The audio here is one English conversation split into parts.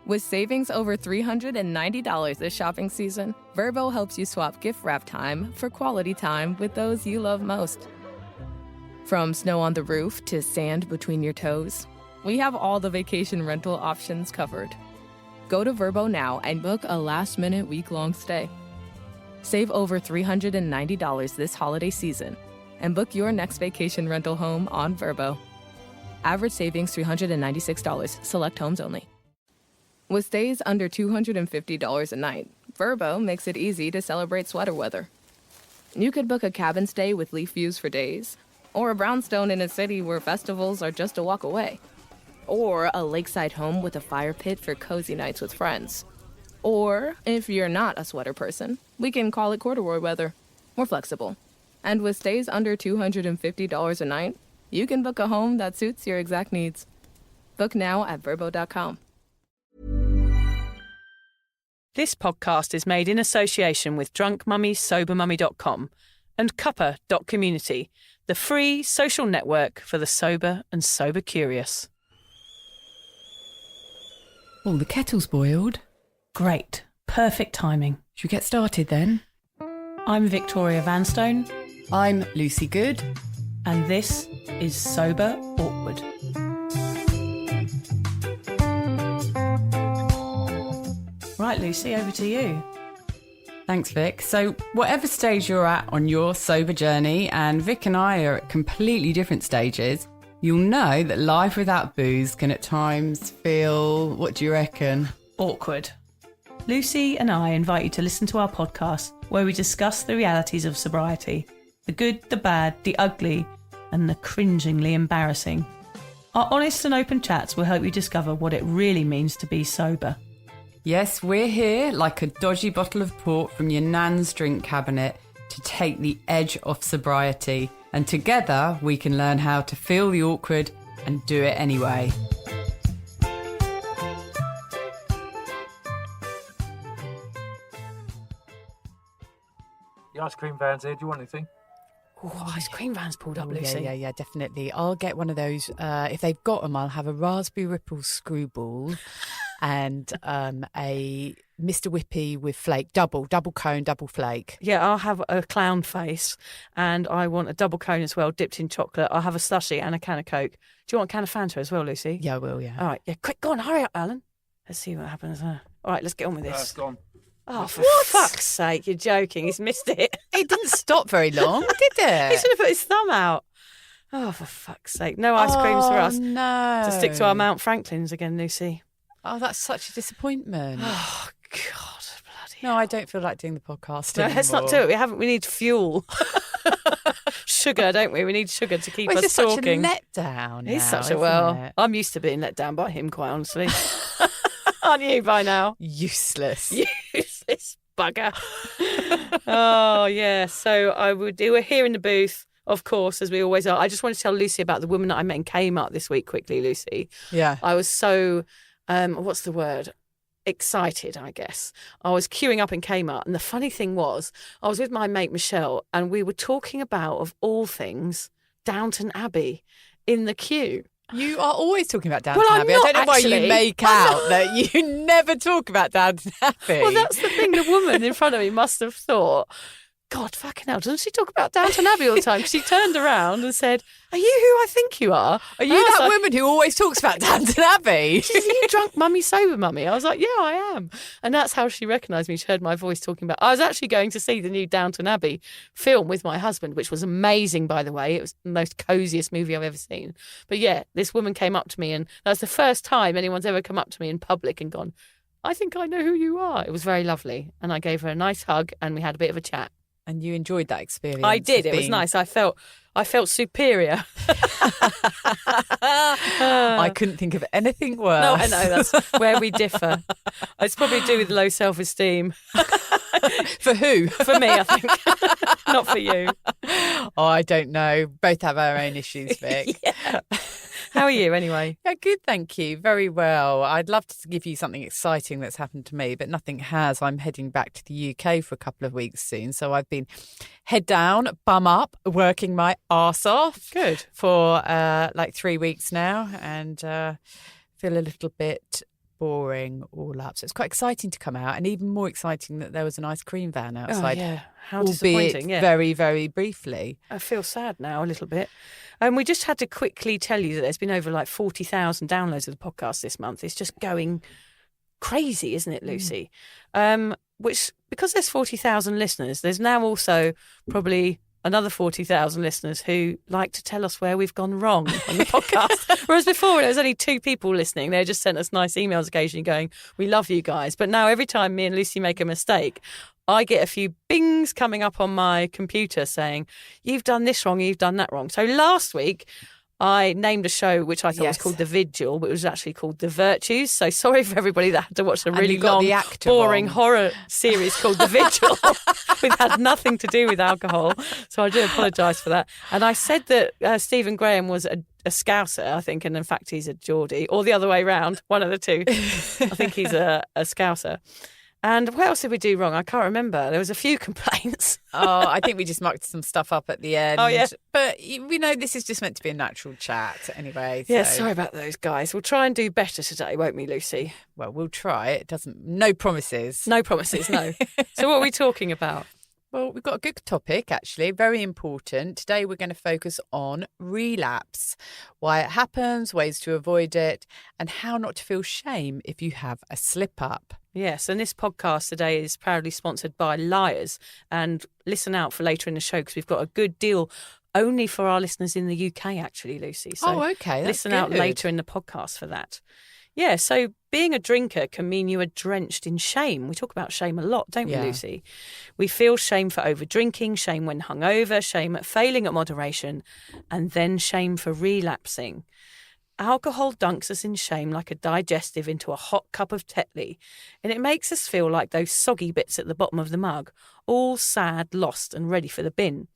With savings over $390 this shopping season, Vrbo helps you swap gift wrap time for quality time with those you love most. From snow on the roof to sand between your toes, we have all the vacation rental options covered. Go to Vrbo now and book a last-minute week-long stay. Save over $390 this holiday season and book your next vacation rental home on Vrbo. Average savings $396. Select homes only. With stays under $250 a night, Vrbo makes it easy to celebrate sweater weather. You could book a cabin stay with leaf views for days, or a brownstone in a city where festivals are just a walk away, or a lakeside home with a fire pit for cozy nights with friends. Or, if you're not a sweater person, we can call it corduroy weather. We're flexible. And with stays under $250 a night, you can book a home that suits your exact needs. Book now at Vrbo.com. This podcast is made in association with drunkmummysobermummy.com and cuppa.community, the free social network for the sober and sober curious. Oh, the kettle's boiled. Great. Perfect timing. Should we get started then? I'm Victoria Vanstone. I'm Lucy Good. And this is Sober Awkward. Right, Lucy, over to you. Thanks, Vic. So whatever stage you're at on your sober journey, and Vic and I are at completely different stages, you'll know that life without booze can at times feel, what do you reckon? Awkward. Lucy and I invite you to listen to our podcast where we discuss the realities of sobriety, the good, the bad, the ugly, and the cringingly embarrassing. Our honest and open chats will help you discover what it really means to be sober. Yes, we're here like a dodgy bottle of port from your nan's drink cabinet to take the edge off sobriety. And together we can learn how to feel the awkward and do it anyway. The ice cream van's here. Do you want anything? Oh, ice cream van's pulled up, Oh, Lucy. Yeah, definitely. I'll get one of those. If they've got them, I'll have a raspberry ripple screwball and a Mr. Whippy with flake, double cone, double flake. Yeah, I'll have a clown face and I want a double cone as well, dipped in chocolate. I'll have a slushie and a can of Coke. Do you want a can of Fanta as well, Lucy? Yeah, I will, yeah. All right, yeah, quick, go on, hurry up, Alan. Let's see what happens there. All right, let's get on with this. It's gone. Oh, for fuck's sake, you're joking. He's missed it. It didn't stop very long, did it? He should have put his thumb out. Oh, for fuck's sake. No ice creams for us. No. To stick to our Mount Franklins again, Lucy. Oh, that's such a disappointment. Oh, God, bloody No, I don't feel like doing the podcast No, anymore. let's not do it. We need fuel. Sugar, don't we? We need sugar to keep Well, us it's talking. such a letdown. He's now, such a isn't it? I'm used to being let down by him, quite honestly. Aren't you by now? Useless. Useless bugger. Oh, yeah. So we're here in the booth, of course, as we always are. I just wanted to tell Lucy about the woman that I met in Kmart this week quickly, Lucy. Yeah. I was so, what's the word? Excited, I guess. I was queuing up in Kmart, and the funny thing was, I was with my mate Michelle, and we were talking about, of all things, Downton Abbey in the queue. You are always talking about Downton Well, I'm Abbey. not, I don't know why actually. you make out that you never talk about Downton Abbey. Well, that's the thing. The woman in front of me must have thought, God, fucking hell, doesn't she talk about Downton Abbey all the time? She turned around and said, are you who I think you are? Are you that woman who always talks about Downton Abbey? She said, are you drunk mummy, sober mummy? I was like, yeah, I am. And that's how she recognised me. She heard my voice talking about... I was actually going to see the new Downton Abbey film with my husband, which was amazing, by the way. It was the most cosiest movie I've ever seen. But yeah, this woman came up to me, and that's the first time anyone's ever come up to me in public and gone, I think I know who you are. It was very lovely. And I gave her a nice hug and we had a bit of a chat. And you enjoyed that experience? I did. It was nice. I felt superior. I couldn't think of anything worse. No, I know. That's where we differ. It's probably to do with low self-esteem. For who? For me, I think. Not for you. Oh, I don't know. Both have our own issues, Vic. Yeah. How are you anyway? Yeah, good, thank you. Very well. I'd love to give you something exciting that's happened to me, but nothing has. I'm heading back to the UK for a couple of weeks soon. So I've been head down, bum up, working my arse off. Good. For like 3 weeks now, and feel a little bit boring. pouring all up. So it's quite exciting to come out, and even more exciting that there was an ice cream van outside. Oh, yeah. How albeit disappointing. Yeah. very, very briefly. I feel sad now a little bit. We just had to quickly tell you that there's been over like 40,000 downloads of the podcast this month. It's just going crazy, isn't it, Lucy? Which, because there's 40,000 listeners, there's now also probably another 40,000 listeners who like to tell us where we've gone wrong on the podcast. Whereas before, there was only 2 people listening. They just sent us nice emails occasionally going, we love you guys. But now every time me and Lucy make a mistake, I get a few bings coming up on my computer saying, you've done this wrong, you've done that wrong. So last week, I named a show which I thought was called The Vigil, but it was actually called The Virtues. So sorry for everybody that had to watch a really long, boring horror series called The Vigil, which had nothing to do with alcohol. So I do apologise for that. And I said that Stephen Graham was a Scouser, I think, and in fact he's a Geordie, or the other way round, one of the two. I think he's a Scouser. And what else did we do wrong? I can't remember. There was a few complaints. I think we just mucked some stuff up at the end. Oh, yeah. But, this is just meant to be a natural chat anyway. So. Yeah, sorry about those guys. We'll try and do better today, won't we, Lucy? Well, we'll try. No promises. No promises, no. So what are we talking about? Well, we've got a good topic, actually, very important. Today we're going to focus on relapse, why it happens, ways to avoid it, and how not to feel shame if you have a slip-up. Yes, and this podcast today is proudly sponsored by Liars. And listen out for later in the show because we've got a good deal only for our listeners in the UK, actually, Lucy. So okay. That's listen out later in the podcast for that. Yeah, so being a drinker can mean you are drenched in shame. We talk about shame a lot, don't we, Lucy? We feel shame for over drinking, shame when hungover, shame at failing at moderation, and then shame for relapsing. Alcohol dunks us in shame like a digestive into a hot cup of Tetley, and it makes us feel like those soggy bits at the bottom of the mug, all sad, lost, and ready for the bin.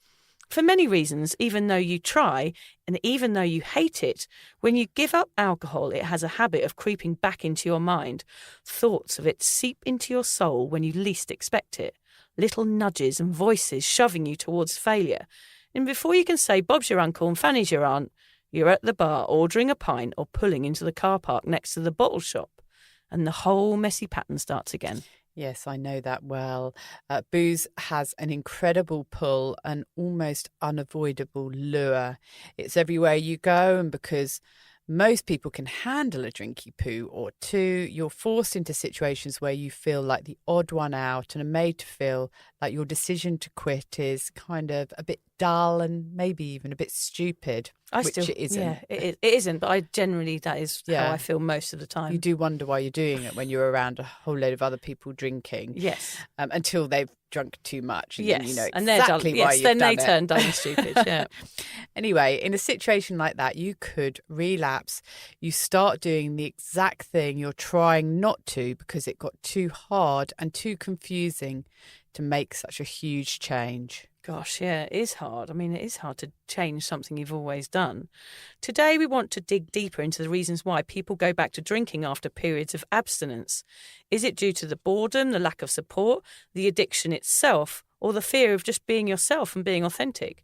For many reasons, even though you try, and even though you hate it, when you give up alcohol, it has a habit of creeping back into your mind. Thoughts of it seep into your soul when you least expect it. Little nudges and voices shoving you towards failure. And before you can say Bob's your uncle and Fanny's your aunt, you're at the bar ordering a pint or pulling into the car park next to the bottle shop. And the whole messy pattern starts again. Yes, I know that well. Booze has an incredible pull, an almost unavoidable lure. It's everywhere you go, and because most people can handle a drinky poo or two, you're forced into situations where you feel like the odd one out and are made to feel like your decision to quit is kind of a bit dull and maybe even a bit stupid. It isn't. Yeah, it isn't, but that is how I feel most of the time. You do wonder why you're doing it when you're around a whole load of other people drinking. Yes. Until they've drunk too much. And yes. then you know and exactly they're why done. you've Then done they it. turn dumb and stupid, yeah. Anyway, in a situation like that, you could relapse. You start doing the exact thing you're trying not to because it got too hard and too confusing to make such a huge change. Gosh, yeah, it is hard. I mean, it is hard to change something you've always done. Today, we want to dig deeper into the reasons why people go back to drinking after periods of abstinence. Is it due to the boredom, the lack of support, the addiction itself, or the fear of just being yourself and being authentic?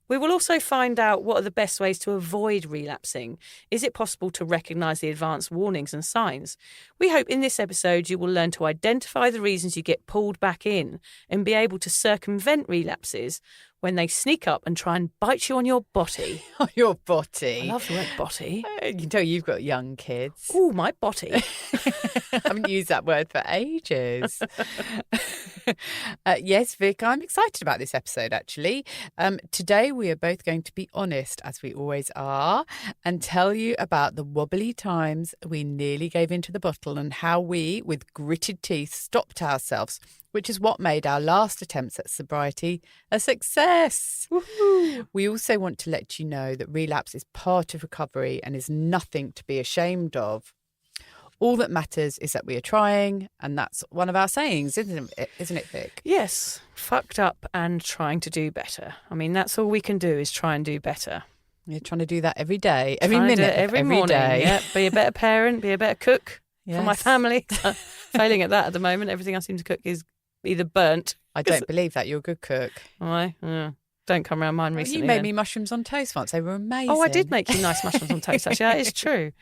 We will also find out what are the best ways to avoid relapsing. Is it possible to recognise the advanced warnings and signs? We hope in this episode you will learn to identify the reasons you get pulled back in and be able to circumvent relapses when they sneak up and try and bite you on your botty. On your botty. I love the word botty. You can tell you've got young kids. Oh, my botty. I haven't used that word for ages. Yes, Vic, I'm excited about this episode, actually. Today, we are both going to be honest, as we always are, and tell you about the wobbly times we nearly gave into the bottle and how we, with gritted teeth, stopped ourselves, which is what made our last attempts at sobriety a success. Woohoo! We also want to let you know that relapse is part of recovery and is nothing to be ashamed of. All that matters is that we are trying, and that's one of our sayings, isn't it, Vic? Yes, fucked up and trying to do better. I mean, that's all we can do is try and do better. You're trying to do that every day, every minute, every morning. day. Yeah, be a better parent, be a better cook Yes. for my family. Failing at that at the moment. Everything I seem to cook is either burnt. I don't believe that. You're a good cook. Am I? Yeah. Don't come around mine recently. You made me mushrooms on toast once. They were amazing. Oh, I did make you nice mushrooms on toast, actually. That is true.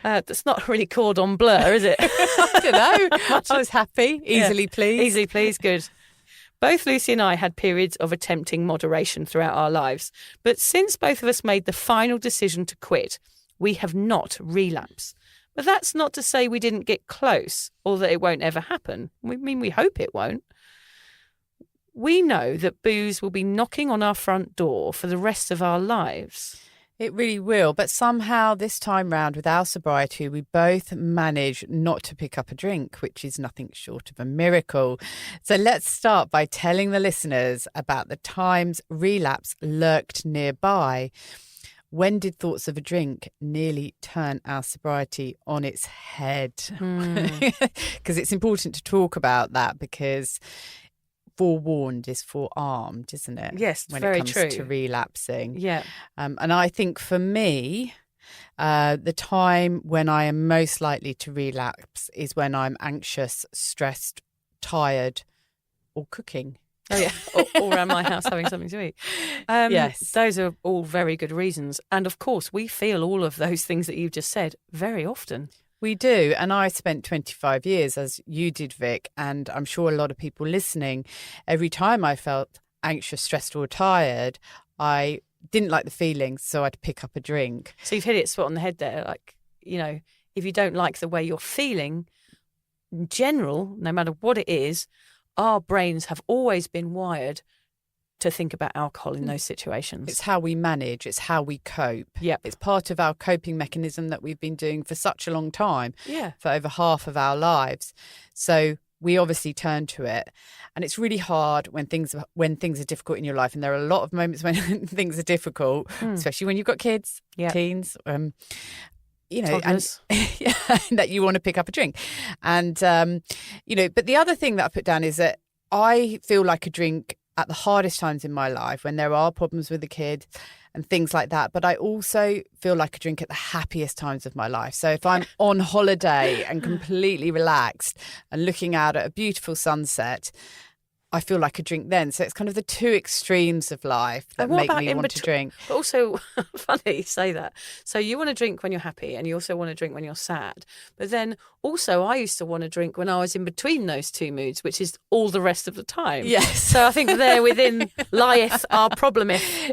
That's not really cordon bleu, is it? I don't know. I was happy, easily pleased. Easily pleased, good. Both Lucy and I had periods of attempting moderation throughout our lives, but since both of us made the final decision to quit, we have not relapsed. But that's not to say we didn't get close or that it won't ever happen. We hope it won't. We know that booze will be knocking on our front door for the rest of our lives. It really will. But somehow this time round with our sobriety, we both managed not to pick up a drink, which is nothing short of a miracle. So let's start by telling the listeners about the times relapse lurked nearby. When did thoughts of a drink nearly turn our sobriety on its head? Because it's important to talk about that, because forewarned is forearmed, isn't it? Yes, when very it comes true. to relapsing. Yeah. And I think for me, the time when I am most likely to relapse is when I'm anxious, stressed, tired, or cooking. Oh, yeah. Or around my house having something to eat. Yes. Those are all very good reasons. And of course, we feel all of those things that you've just said very often. We do. And I spent 25 years, as you did, Vic, and I'm sure a lot of people listening, every time I felt anxious, stressed or tired, I didn't like the feelings, so I'd pick up a drink. So you've hit it spot on the head there. Like, if you don't like the way you're feeling, in general, no matter what it is, our brains have always been wired to think about alcohol in those situations. It's how we manage. It's how we cope. Yep. It's part of our coping mechanism that we've been doing for such a long time, Yeah. for over half of our lives. So we obviously turn to it. And it's really hard when things are difficult in your life. And there are a lot of moments when things are difficult, especially when you've got kids, teens, Toddlers. that you want to pick up a drink. And, but the other thing that I put down is that I feel like a drink at the hardest times in my life, when there are problems with the kid and things like that. But I also feel like a drink at the happiest times of my life. So if I'm on holiday and completely relaxed and looking out at a beautiful sunset, I feel like a drink then. So it's kind of the two extremes of life that make me want to drink. But also, funny you say that. So you want to drink when you're happy and you also want to drink when you're sad. But then also I used to want to drink when I was in between those two moods, which is all the rest of the time. Yes. So I think there within lieth our problem.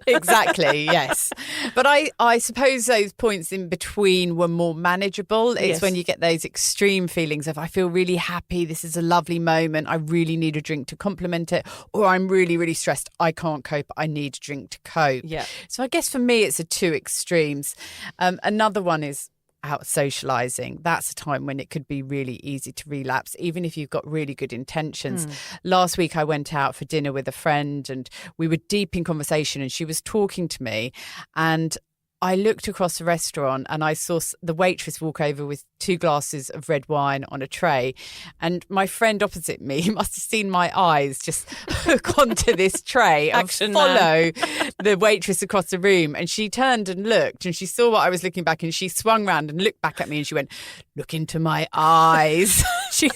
Exactly, yes. But I suppose those points in between were more manageable. It's Yes. when you get those extreme feelings of, I feel really happy, this is a lovely moment, I really need a drink to complement it, or I'm really, really stressed, I can't cope, I need a drink to cope. Yeah. So I guess for me, it's the two extremes. Another one is out socialising. That's a time when it could be really easy to relapse, even if you've got really good intentions. Last week, I went out for dinner with a friend and we were deep in conversation and she was talking to me, and I looked across the restaurant and I saw the waitress walk over with 2 glasses of red wine on a tray. And my friend opposite me must have seen my eyes just hook onto this tray and Action follow the waitress across the room. And she turned and looked and she saw what I was looking back, and she swung round and looked back at me and she went, "Look into my eyes." She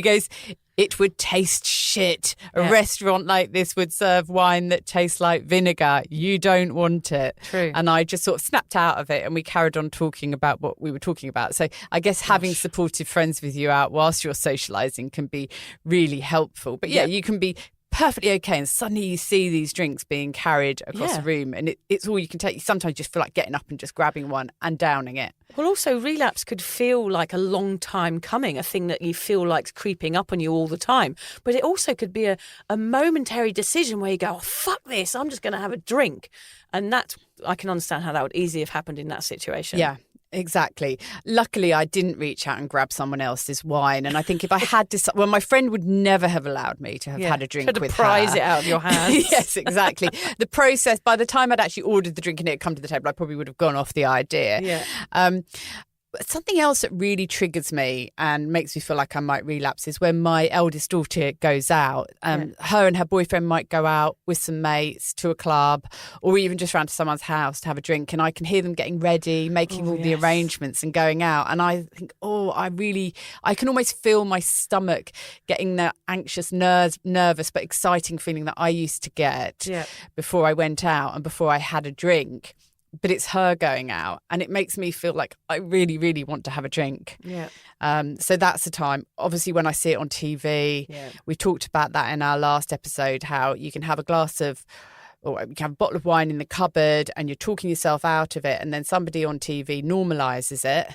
goes, "It would taste shit. A restaurant like this would serve wine that tastes like vinegar. You don't want it." True. And I just sort of snapped out of it and we carried on talking about what we were talking about. So I guess having supportive friends with you out whilst you're socialising can be really helpful. But yeah, you can be perfectly okay and suddenly you see these drinks being carried across the room and it's all you can take. You sometimes just feel like getting up and just grabbing one and downing it. Well, also, relapse could feel like a long time coming, a thing that you feel like's creeping up on you all the time. But it also could be a momentary decision where you go, "Oh, fuck this, I'm just going to have a drink." And I can understand how that would easily have happened in that situation. Yeah. Exactly. Luckily, I didn't reach out and grab someone else's wine. And I think if I had my friend would never have allowed me to have had a drink with her. To prize it out of your hands. Yes, exactly. The process, by the time I'd actually ordered the drink and it had come to the table, I probably would have gone off the idea. Yeah. Something else that really triggers me and makes me feel like I might relapse is when my eldest daughter goes out. Her and her boyfriend might go out with some mates to a club or even just round to someone's house to have a drink, and I can hear them getting ready, making all the arrangements and going out, and I think, I can almost feel my stomach getting that anxious, nervous but exciting feeling that I used to get before I went out and before I had a drink. but it's her going out, and it makes me feel like I really, really want to have a drink. Yeah. So that's the time. Obviously, when I see it on TV, we talked about that in our last episode, how you can have a glass of, or you can have a bottle of wine in the cupboard and you're talking yourself out of it, and then somebody on TV normalises it.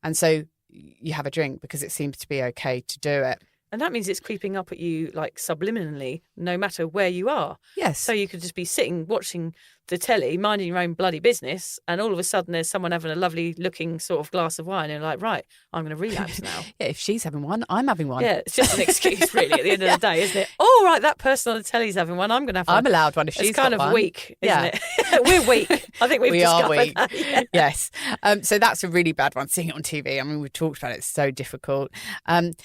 And so you have a drink because it seems to be okay to do it. And that means it's creeping up at you like subliminally, no matter where you are. Yes. So you could just be sitting, watching the telly, minding your own bloody business, and all of a sudden there's someone having a lovely looking sort of glass of wine, and you're like, right, I'm going to relapse now. Yeah, if she's having one, I'm having one. Yeah, it's just an excuse really at the end of the day, isn't it? Oh, right, that person on the telly's having one, I'm going to have one. I'm allowed one if she's got one. It's kind of weak, isn't it? We're weak. I think we've discovered weak. that. Yeah. Yes. So that's a really bad one, seeing it on TV. I mean, we've talked about it, it's so difficult. And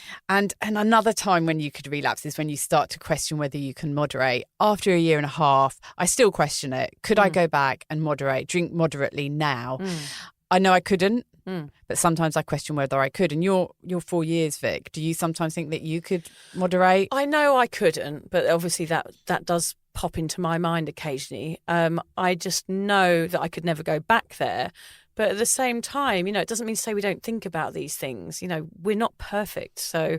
another time when you could relapse is when you start to question whether you can moderate. After a year and a half, I still question it. Could I go back and moderate, drink moderately now? I know I couldn't, but sometimes I question whether I could. And you're 4 years, Vic. Do you sometimes think that you could moderate? I know I couldn't, but obviously that does pop into my mind occasionally. I just know that I could never go back there. But at the same time, it doesn't mean to say we don't think about these things. We're not perfect. So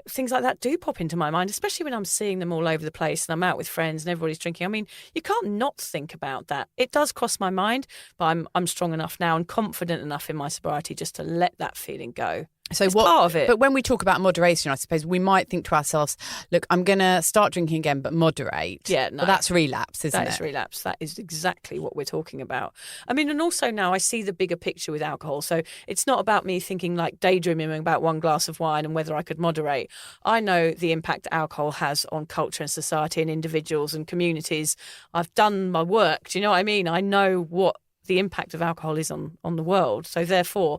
things like that do pop into my mind, especially when I'm seeing them all over the place and I'm out with friends and everybody's drinking. I mean, you can't not think about that. It does cross my mind, but I'm strong enough now and confident enough in my sobriety just to let that feeling go. So it's part of it. But when we talk about moderation, I suppose we might think to ourselves, look, I'm going to start drinking again, but moderate. Yeah, no. Well, that's relapse, isn't it? That is relapse. That is exactly what we're talking about. I mean, and also now I see the bigger picture with alcohol. So it's not about me thinking like daydreaming about one glass of wine and whether I could moderate. I know the impact alcohol has on culture and society and individuals and communities. I've done my work. Do you know what I mean? I know what the impact of alcohol is on the world. So therefore,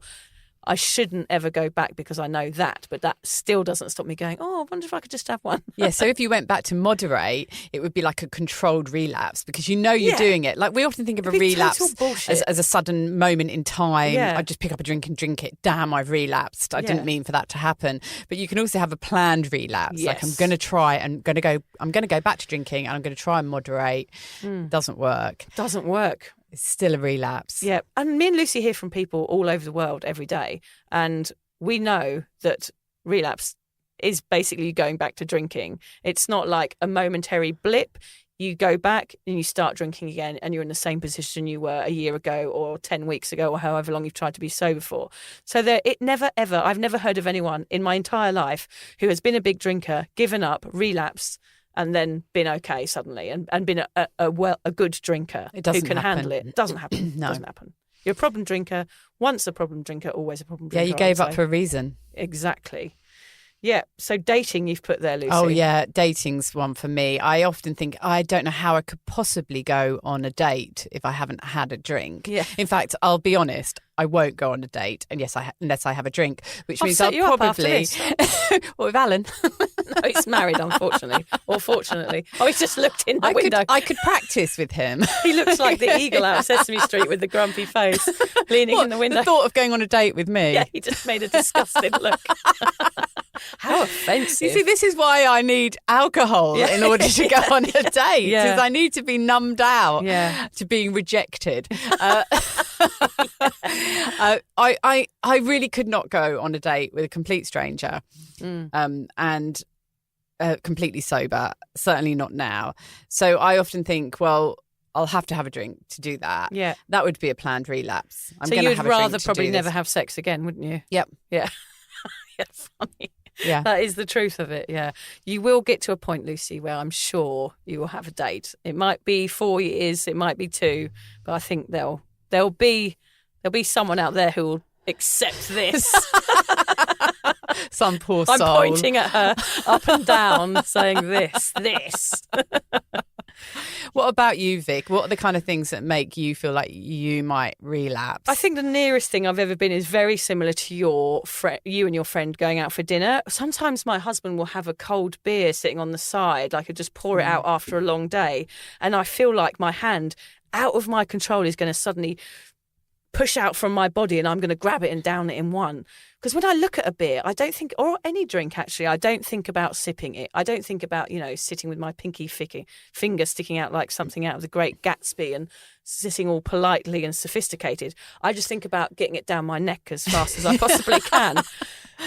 I shouldn't ever go back because I know that, but that still doesn't stop me going, I wonder if I could just have one. Yeah, so if you went back to moderate, it would be like a controlled relapse because you're doing it. Like we often think of a relapse as a sudden moment in time. Yeah. I just pick up a drink and drink it. Damn, I've relapsed. I didn't mean for that to happen. But you can also have a planned relapse. Yes. Like I'm going to try and I'm going to go back to drinking and I'm going to try and moderate. Doesn't work. Doesn't work. It's still a relapse. Yeah. And me and Lucy hear from people all over the world every day. And we know that relapse is basically going back to drinking. It's not like a momentary blip. You go back and you start drinking again and you're in the same position you were a year ago or 10 weeks ago or however long you've tried to be sober for. So I've never heard of anyone in my entire life who has been a big drinker, given up, relapsed, and then been okay suddenly and been a good drinker who can handle it. It doesn't happen. No. It doesn't happen. You're a problem drinker. Once a problem drinker, always a problem drinker. Yeah, you gave up for a reason. Exactly. Yeah. So dating you've put there, Lucy. Oh, yeah. Dating's one for me. I often think, I don't know how I could possibly go on a date if I haven't had a drink. Yeah. In fact, I'll be honest, I won't go on a date unless I have a drink, which means set you I'll up after probably... this. What, with Alan? No, he's married, unfortunately. Or fortunately. Oh, he's just looked in the window. I could practice with him. He looks like the eagle out of Sesame Street with the grumpy face, leaning in the window. The thought of going on a date with me. Yeah, he just made a disgusted look. How offensive. You see, this is why I need alcohol in order to go on a date. Because I need to be numbed out to being rejected. I really could not go on a date with a complete stranger and completely sober, certainly not now. So I often think, well, I'll have to have a drink to do that. Yeah. That would be a planned relapse. So you'd rather probably never have sex again, wouldn't you? Yep. Yeah. Yeah, funny. Yeah. That is the truth of it, yeah. You will get to a point, Lucy, where I'm sure you will have a date. It might be 4 years, it might be 2, but I think there'll be someone out there who will accept this. Some poor soul. I'm pointing at her up and down saying this. What about you, Vic? What are the kind of things that make you feel like you might relapse? I think the nearest thing I've ever been is very similar to you and your friend going out for dinner. Sometimes my husband will have a cold beer sitting on the side. I could just pour it out after a long day. And I feel like my hand out of my control is going to suddenly push out from my body and I'm going to grab it and down it in one. Because when I look at a beer, I don't think, or any drink actually, I don't think about sipping it. I don't think about, sitting with my pinky finger sticking out like something out of The Great Gatsby and sitting all politely and sophisticated. I just think about getting it down my neck as fast as I possibly can.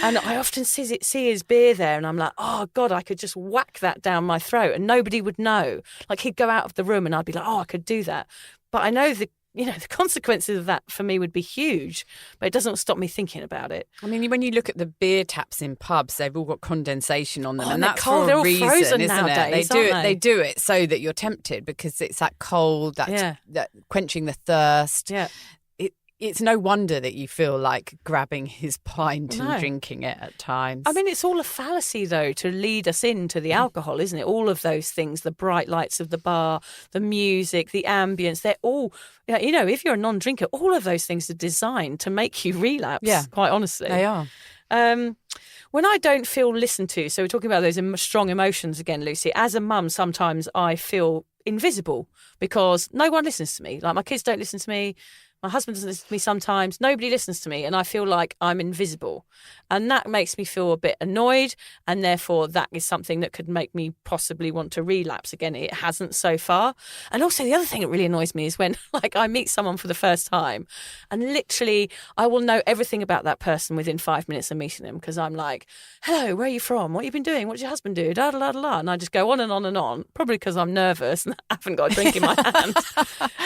And I often see his beer there and I'm like, oh God, I could just whack that down my throat and nobody would know. Like he'd go out of the room and I'd be like, oh, I could do that. But I know the consequences of that for me would be huge, but it doesn't stop me thinking about it. I mean, when you look at the beer taps in pubs, they've all got condensation on them, and that's cold. for They're a all reason, frozen isn't nowadays, it? They do it so that you're tempted because it's that cold, that quenching the thirst. Yeah. It's no wonder that you feel like grabbing his pint and drinking it at times. I mean, it's all a fallacy, though, to lead us into the alcohol, isn't it? All of those things, the bright lights of the bar, the music, the ambience, they're all, if you're a non-drinker, all of those things are designed to make you relapse, quite honestly. They are. When I don't feel listened to, so we're talking about those strong emotions again, Lucy, as a mum, sometimes I feel invisible because no one listens to me. Like my kids don't listen to me. My husband doesn't listen to me sometimes. Nobody listens to me and I feel like I'm invisible. And that makes me feel a bit annoyed and therefore that is something that could make me possibly want to relapse again. It hasn't so far. And also the other thing that really annoys me is when I meet someone for the first time and literally I will know everything about that person within 5 minutes of meeting them because I'm like, hello, where are you from? What have you been doing? What does your husband do? Da, da, da, da. And I just go on and on and on, probably because I'm nervous and I haven't got a drink in my hand.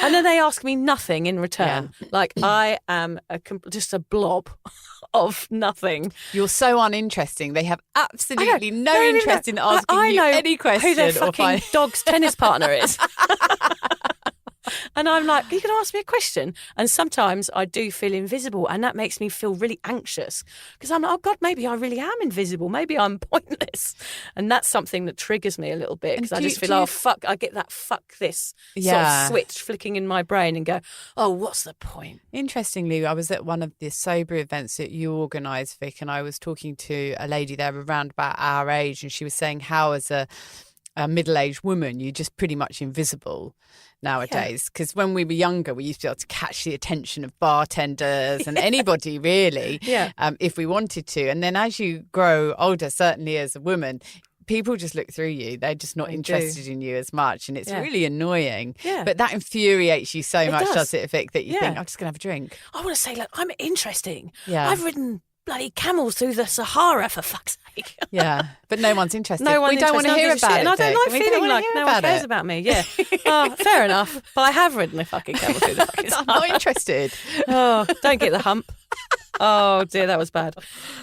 And then they ask me nothing in return. Yeah. Like I am just a blob of nothing. You're so uninteresting. They have absolutely no interest in asking you any question. Who their fucking dog's tennis partner is. And I'm like, you can ask me a question. And sometimes I do feel invisible and that makes me feel really anxious because I'm like, oh God, maybe I really am invisible. Maybe I'm pointless. And that's something that triggers me a little bit because I just feel, fuck, I get that fuck this sort of switch flicking in my brain and go, oh, what's the point? Interestingly, I was at one of the sober events that you organised, Vic, and I was talking to a lady there around about our age and she was saying how as a middle-aged woman, you're just pretty much invisible nowadays. Because when we were younger, we used to be able to catch the attention of bartenders and anybody really, if we wanted to. And then as you grow older, certainly as a woman, people just look through you. They're just not interested in you as much. And it's really annoying. Yeah. But that infuriates you so much, does it, Vic, that you think, I'm just going to have a drink. I want to say, look, I'm interesting. Yeah. I've ridden bloody camels through the Sahara, for fuck's sake. Yeah, but no one's interested. No one we don't want to hear about it. And I don't like feeling like no one cares about me. Yeah, fair enough. But I have ridden a fucking camel through the fucking Sahara. I'm not interested. Oh, don't get the hump. Oh dear, that was bad.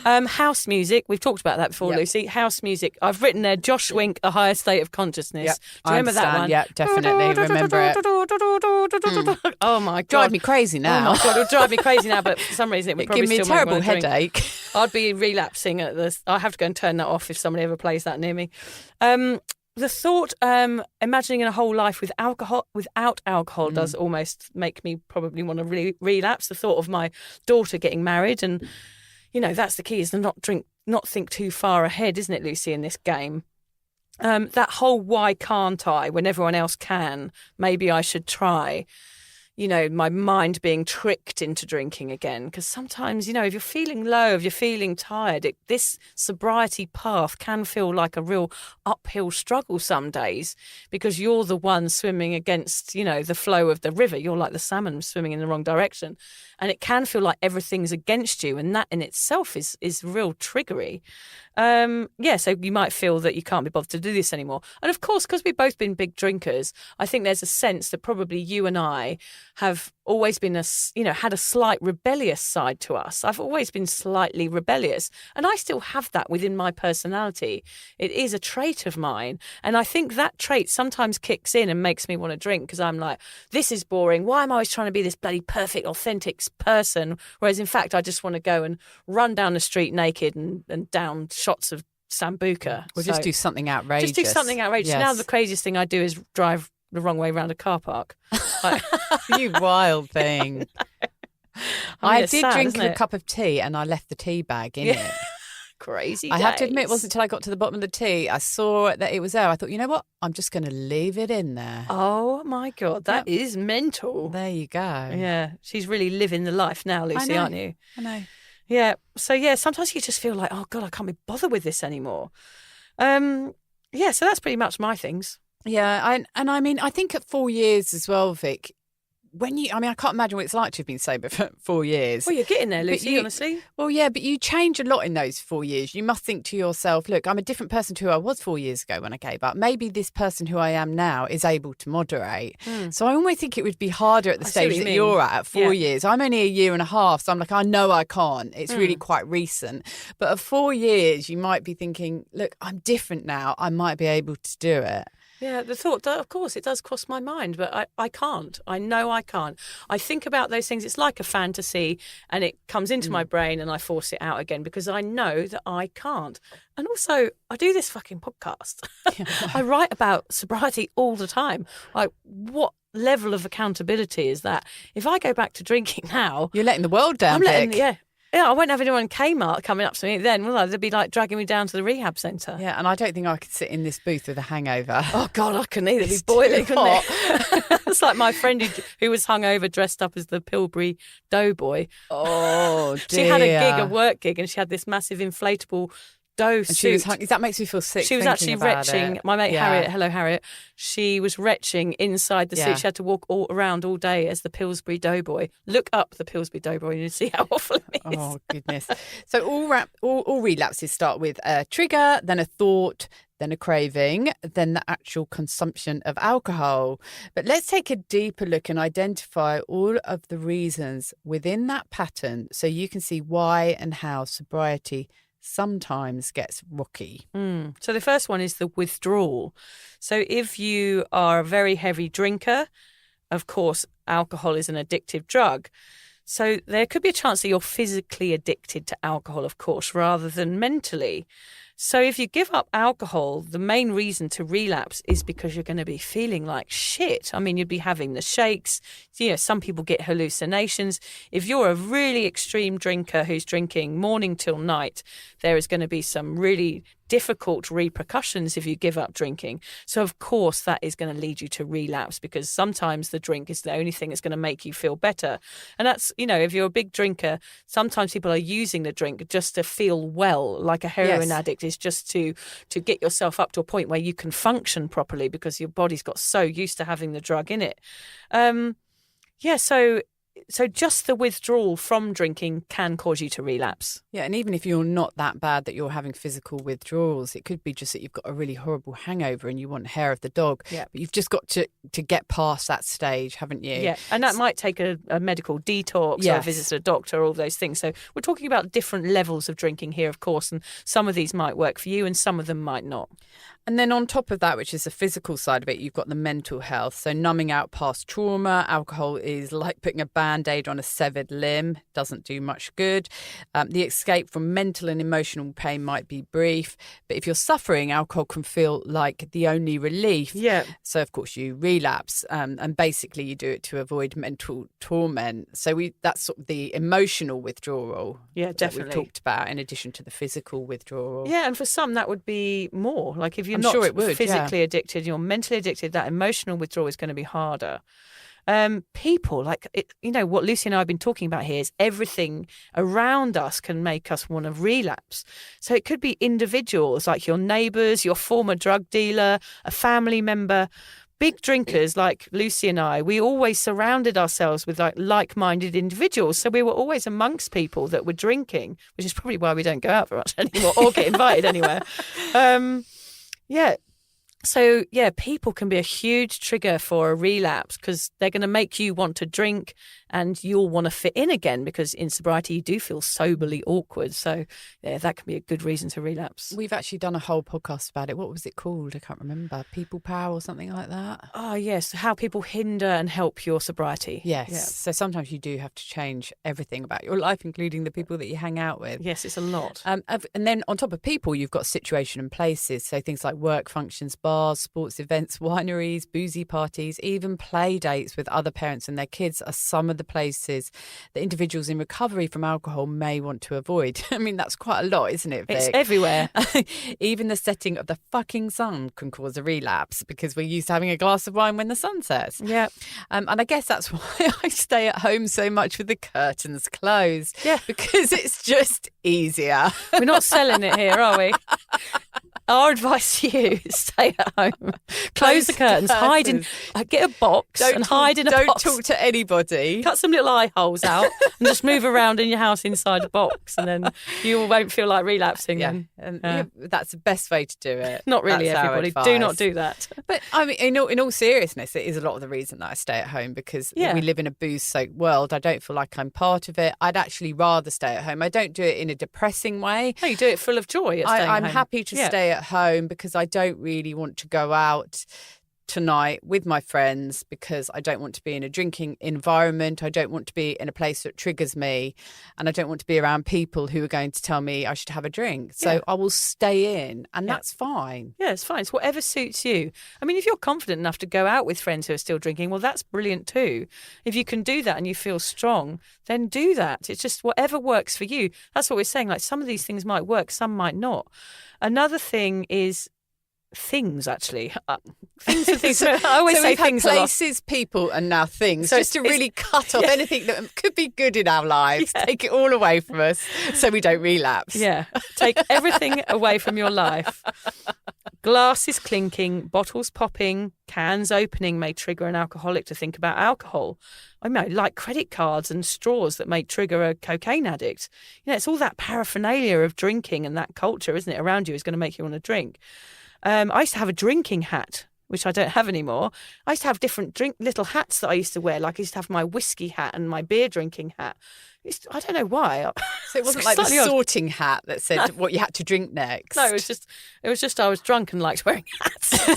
House music. We've talked about that before, Lucy. House music. I've written there, Josh Wink, A Higher State of Consciousness. Yep. Do you remember that one? Yeah, definitely remember it. Oh my God. Drive me crazy now. Oh my God, it would drive me crazy now, but for some reason it would probably give me a still terrible make me want to drink. headache. I'd be relapsing at this. I have to go and turn that off if somebody ever plays that near me. The thought, imagining a whole life without alcohol does almost make me probably want to relapse. The thought of my daughter getting married and, that's the key, is to not think too far ahead, isn't it, Lucy, in this game? That whole why can't I when everyone else can, maybe I should try. My mind being tricked into drinking again. Because sometimes, if you're feeling low, if you're feeling tired, this sobriety path can feel like a real uphill struggle some days because you're the one swimming against, the flow of the river. You're like the salmon swimming in the wrong direction. And it can feel like everything's against you. And that in itself is real triggery. So you might feel that you can't be bothered to do this anymore. And of course, because we've both been big drinkers, I think there's a sense that probably you and I have always been had a slight rebellious side to us. I've always been slightly rebellious and I still have that within my personality. It is a trait of mine. And I think that trait sometimes kicks in and makes me want to drink because I'm like, this is boring. Why am I always trying to be this bloody perfect, authentic person? Whereas in fact, I just want to go and run down the street naked and down shots of Sambuca. Or just do something outrageous. Just do something outrageous. Yes. Now the craziest thing I do is drive the wrong way around a car park. You wild thing. I did drink a cup of tea and I left the tea bag in it. crazy I have to admit, it days. wasn't until I got to the bottom of the tea, I saw that it was there. I thought, you know what? I'm just going to leave it in there. Oh, my God. That is mental. There you go. Yeah. She's really living the life now, Lucy, aren't you? I know. Yeah. So, sometimes you just feel like, oh, God, I can't be bothered with this anymore. So that's pretty much my things. Yeah. I mean, I think at 4 years as well, Vic, I can't imagine what it's like to have been sober for 4 years. Well, you're getting there, Lucy, honestly. Well, yeah, but you change a lot in those 4 years. You must think to yourself, look, I'm a different person to who I was 4 years ago when I gave up. Maybe this person who I am now is able to moderate. So I almost think it would be harder at the stage that you're at 4 years. I'm only a year and a half, so I'm like, I know I can't. It's really quite recent. But at 4 years, you might be thinking, look, I'm different now. I might be able to do it. Yeah, the thought, of course, it does cross my mind, but I can't. I know I can't. I think about those things. It's like a fantasy, and it comes into my brain and I force it out again because I know that I can't. And also, I do this fucking podcast. I write about sobriety all the time. Like, what level of accountability is that? If I go back to drinking now... You're letting the world down, Vic. Yeah, I won't have anyone in Kmart coming up to me then, will I? They'd be like dragging me down to the rehab centre. Yeah, and I don't think I could sit in this booth with a hangover. Oh, God, I couldn't either. It'd be boiling, couldn't it? It's like my friend who was hungover dressed up as the Pillsbury Doughboy. Oh, dear. She had a work gig, and she had this massive inflatable dough and suit. she was that makes me feel sick. She was actually retching. My mate Harriet, hello Harriet, she was retching inside the suit. She had to walk all around all day as the Pillsbury Doughboy. Look up the Pillsbury Doughboy and you see how awful it is. Oh, goodness. So all relapses start with a trigger, then a thought, then a craving, then the actual consumption of alcohol. But let's take a deeper look and identify all of the reasons within that pattern so you can see why and how sobriety sometimes gets rocky. So the first one is the withdrawal. So if you are a very heavy drinker, of course, alcohol is an addictive drug. So there could be a chance that you're physically addicted to alcohol, of course, rather than mentally. So if you give up alcohol, the main reason to relapse is because you're going to be feeling like shit. I mean, you'd be having the shakes. You know, some people get hallucinations. If you're a really extreme drinker who's drinking morning till night, there is going to be some really difficult repercussions if you give up drinking. So, of course, that is going to lead you to relapse because sometimes the drink is the only thing that's going to make you feel better. And that's, you know, if you're a big drinker, sometimes people are using the drink just to feel well, like a heroin addict is just to get yourself up to a point where you can function properly because your body's got so used to having the drug in it. So just the withdrawal from drinking can cause you to relapse. Yeah, and even if you're not that bad that you're having physical withdrawals, it could be just that you've got a really horrible hangover and you want hair of the dog. Yeah. But you've just got to get past that stage, haven't you? Yeah, and that might take a medical detox or a visit to a doctor, all those things. So we're talking about different levels of drinking here, of course, and some of these might work for you and some of them might not. And then on top of that, which is the physical side of it, you've got the mental health. So numbing out past trauma. Alcohol is like putting a Band-Aid on a severed limb. Doesn't do much good. The escape from mental and emotional pain might be brief. But if you're suffering, alcohol can feel like the only relief. Yeah. So, of course, you relapse. And basically you do it to avoid mental torment. So that's sort of the emotional withdrawal. Yeah, definitely. That we've talked about in addition to the physical withdrawal. Yeah, and for some that would be more. Like if you're I'm not sure it would, physically addicted, you're mentally addicted, that emotional withdrawal is going to be harder. People, like, you know, what Lucy and I have been talking about here is everything around us can make us want to relapse. So it could be individuals, like your neighbours, your former drug dealer, a family member. Big drinkers like Lucy and I, we always surrounded ourselves with like-minded individuals. So we were always amongst people that were drinking, which is probably why we don't go out very much anymore or get invited anywhere. So, people can be a huge trigger for a relapse because they're going to make you want to drink and you'll want to fit in again because in sobriety you do feel soberly awkward. So, that can be a good reason to relapse. We've actually done a whole podcast about it. What was it called? I can't remember. People Power or something like that? Oh, yes. How people hinder and help your sobriety. Yes. Yeah. So sometimes you do have to change everything about your life, including the people that you hang out with. Yes, it's a lot. And then on top of people, you've got situation and places. So things like work functions, bar bars, sports events, wineries, boozy parties, even play dates with other parents and their kids are some of the places that individuals in recovery from alcohol may want to avoid. I mean, that's quite a lot, isn't it, Vic? It's everywhere. Even the setting of the fucking sun can cause a relapse because we're used to having a glass of wine when the sun sets. Yeah. And I guess that's why I stay at home so much with the curtains closed. Yeah. Because it's just easier. We're not selling it here, are we? Our advice to you is stay at home. Close the curtains. Hide in, get a box and hide in a box. Don't talk to anybody. Cut some little eye holes out and just move around in your house inside a box, and then you won't feel like relapsing. Yeah, that's the best way to do it. Not really, That's our everybody. Do not advice. do that. But I mean, in all seriousness, it is a lot of the reason that I stay at home because we live in a booze-soaked world. I don't feel like I'm part of it. I'd actually rather stay at home. I don't do it in a depressing way. No, you do it full of joy. I'm happy to stay at home because I don't really want to go out tonight with my friends because I don't want to be in a drinking environment. I don't want to be in a place that triggers me, and I don't want to be around people who are going to tell me I should have a drink. So I will stay in, and that's fine. Yeah, it's fine. It's whatever suits you. I mean, if you're confident enough to go out with friends who are still drinking, well, that's brilliant too. If you can do that and you feel strong, then do that. It's just whatever works for you. That's what we're saying. Like, some of these things might work, some might not. Another thing is things, actually. Things and things. I always say things a lot. Places, people, and now things. So just to really cut off anything that could be good in our lives. Take it all away from us so we don't relapse. Yeah. Take everything away from your life. Glasses clinking, bottles popping, cans opening may trigger an alcoholic to think about alcohol. I mean, like credit cards and straws that may trigger a cocaine addict. You know, it's all that paraphernalia of drinking and that culture, isn't it, around you is going to make you want to drink. I used to have a drinking hat, which I don't have anymore. I used to have different little hats that I used to wear. Like I used to have my whiskey hat and my beer drinking hat. I don't know why. So it wasn't like the sorting hat that said what you had to drink next. No, it was just I was drunk and liked wearing hats.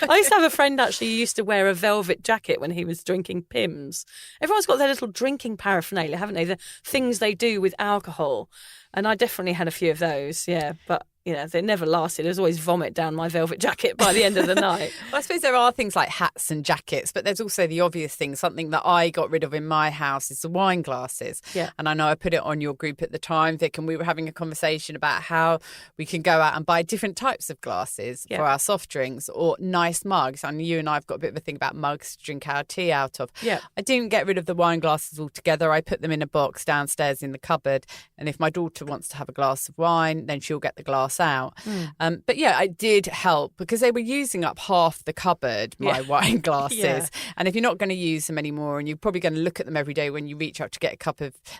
I used to have a friend actually who used to wear a velvet jacket when he was drinking Pimm's. Everyone's got their little drinking paraphernalia, haven't they? The things they do with alcohol. And I definitely had a few of those, yeah. But, you know, they never lasted. There was always vomit down my velvet jacket by the end of the night. Well, I suppose there are things like hats and jackets, but there's also the obvious thing. Something that I got rid of in my house is the wine glasses. Yeah. And I know I put it on your group at the time, Vic, and we were having a conversation about how we can go out and buy different types of glasses for our soft drinks or nice mugs. And you and I have got a bit of a thing about mugs to drink our tea out of. Yeah. I didn't get rid of the wine glasses altogether. I put them in a box downstairs in the cupboard. And if my daughter wants to have a glass of wine, then she'll get the glass out. But yeah, it did help because they were using up half the cupboard, my wine glasses. Yeah. And if you're not going to use them anymore and you're probably going to look at them every day when you reach out to get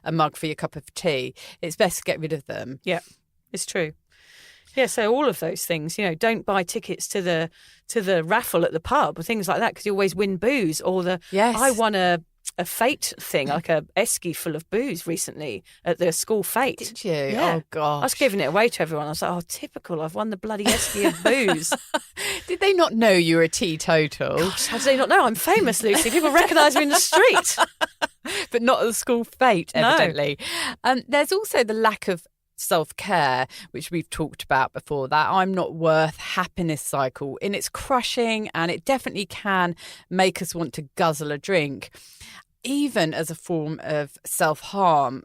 a mug for your cup of tea, it's best to get rid of them. Yeah, it's true. Yeah, so all of those things, you know, don't buy tickets to the raffle at the pub or things like that because you always win booze. Or I won a fate thing, like a esky full of booze recently at the school fate. Did you? Yeah. Oh, gosh. I was giving it away to everyone. I was like, oh, typical. I've won the bloody esky of booze. Did they not know you were a teetotal? Gosh, how do they not know? I'm famous, Lucy. People recognise me in the street. But not at the school fate, evidently. No. There's also the lack of self-care, which we've talked about before, that I'm not worth happiness cycle, and it's crushing, and it definitely can make us want to guzzle a drink, even as a form of self-harm.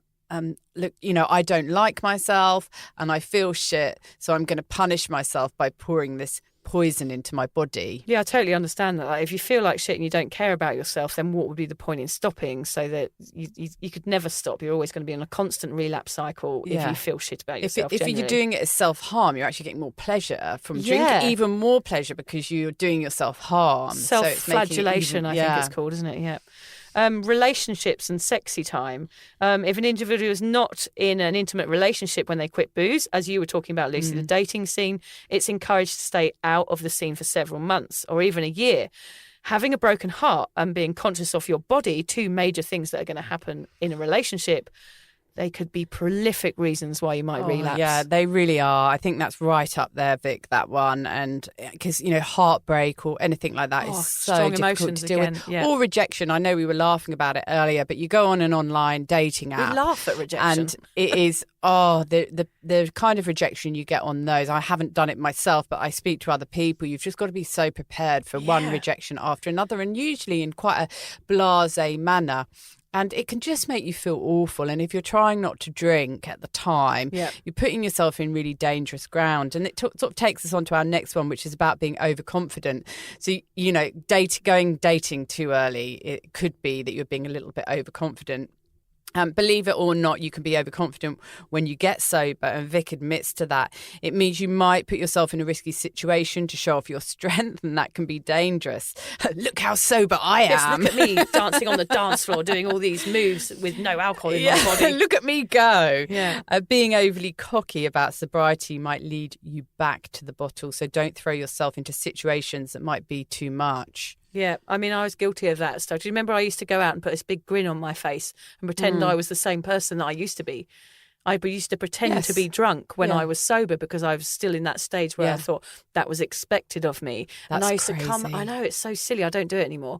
Look, you know, I don't like myself and I feel shit, so I'm going to punish myself by pouring this poison into my body. Yeah, I totally understand that. Like, if you feel like shit and you don't care about yourself, then what would be the point in stopping? So that you could never stop. You're always going to be in a constant relapse cycle if you feel shit about yourself. If you're doing it as self-harm, you're actually getting more pleasure from drinking, even more pleasure because you're doing yourself harm. Self-flagellation, I think it's called, isn't it? Yeah. Relationships and sexy time. If an individual is not in an intimate relationship when they quit booze, as you were talking about, Lucy, the dating scene, it's encouraged to stay out of the scene for several months or even a year. Having a broken heart and being conscious of your body, two major things that are going to happen in a relationship, they could be prolific reasons why you might relapse. Yeah, they really are. I think that's right up there, Vic, that one. And because, heartbreak or anything like that is so strong difficult emotions to deal again, with. yeah. Or rejection. I know we were laughing about it earlier, but you go on an online dating app. We laugh at rejection. And it is, the kind of rejection you get on those. I haven't done it myself, but I speak to other people. You've just got to be so prepared for one rejection after another, and usually in quite a blasé manner. And it can just make you feel awful. And if you're trying not to drink at the time, you're putting yourself in really dangerous ground. And it sort of takes us on to our next one, which is about being overconfident. So, going dating too early, it could be that you're being a little bit overconfident. Believe it or not, you can be overconfident when you get sober, and Vic admits to that. It means you might put yourself in a risky situation to show off your strength, and that can be dangerous. Look how sober I am. Yes, look at me dancing on the dance floor, doing all these moves with no alcohol in my body. Look at me go. Yeah. Being overly cocky about sobriety might lead you back to the bottle, so don't throw yourself into situations that might be too much. Yeah, I mean, I was guilty of that stuff. Do you remember I used to go out and put this big grin on my face and pretend I was the same person that I used to be? I used to pretend to be drunk when I was sober because I was still in that stage where I thought that was expected of me. That's and I used crazy. to come, I know, it's so silly. I don't do it anymore.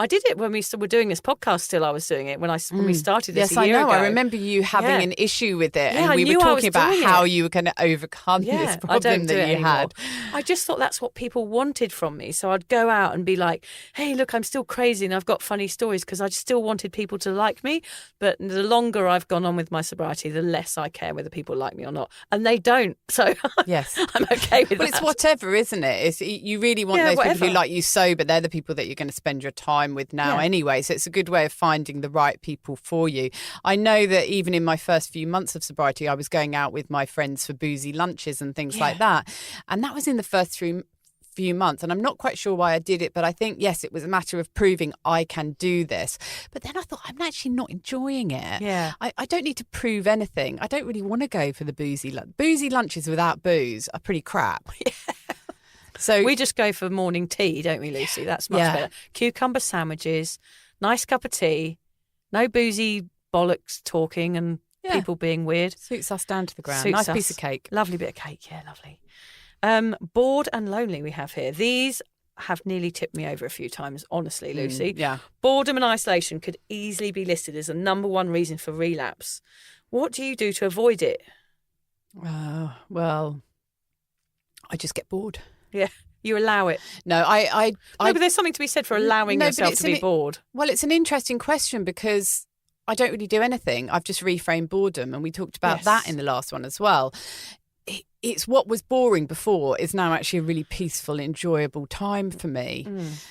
I did it when we were doing this podcast still. I was doing it when we started this a year ago. I remember you having an issue with it, Yeah, and we were talking about how you were going to overcome this I problem don't do that it you had. I just thought that's what people wanted from me. So I'd go out and be like, hey, look, I'm still crazy and I've got funny stories, because I still wanted people to like me. But the longer I've gone on with my sobriety, the less I care whether people like me or not. And they don't. So yes, I'm okay with that. But it's whatever, isn't it? You really want those people who like you sober. They're the people that you're going to spend your time with now anyway. So it's a good way of finding the right people for you. I know that even in my first few months of sobriety, I was going out with my friends for boozy lunches and things like that. And that was in the first few months. And I'm not quite sure why I did it, but I think, yes, it was a matter of proving I can do this. But then I thought, I'm actually not enjoying it. Yeah. I don't need to prove anything. I don't really want to go for the boozy lunches without booze are pretty crap. Yeah. So we just go for morning tea, don't we, Lucy? That's much better. Cucumber sandwiches, nice cup of tea, no boozy bollocks talking and people being weird. Suits us down to the ground. Nice piece of cake. Lovely bit of cake, yeah, lovely. Bored and lonely we have here. These have nearly tipped me over a few times, honestly, Lucy. Yeah. Boredom and isolation could easily be listed as the number one reason for relapse. What do you do to avoid it? Well, I just get bored. Yeah, you allow it. No, but there's something to be said for allowing yourself to be bored. Well, it's an interesting question because I don't really do anything. I've just reframed boredom, and we talked about that in the last one as well. It's what was boring before is now actually a really peaceful, enjoyable time for me.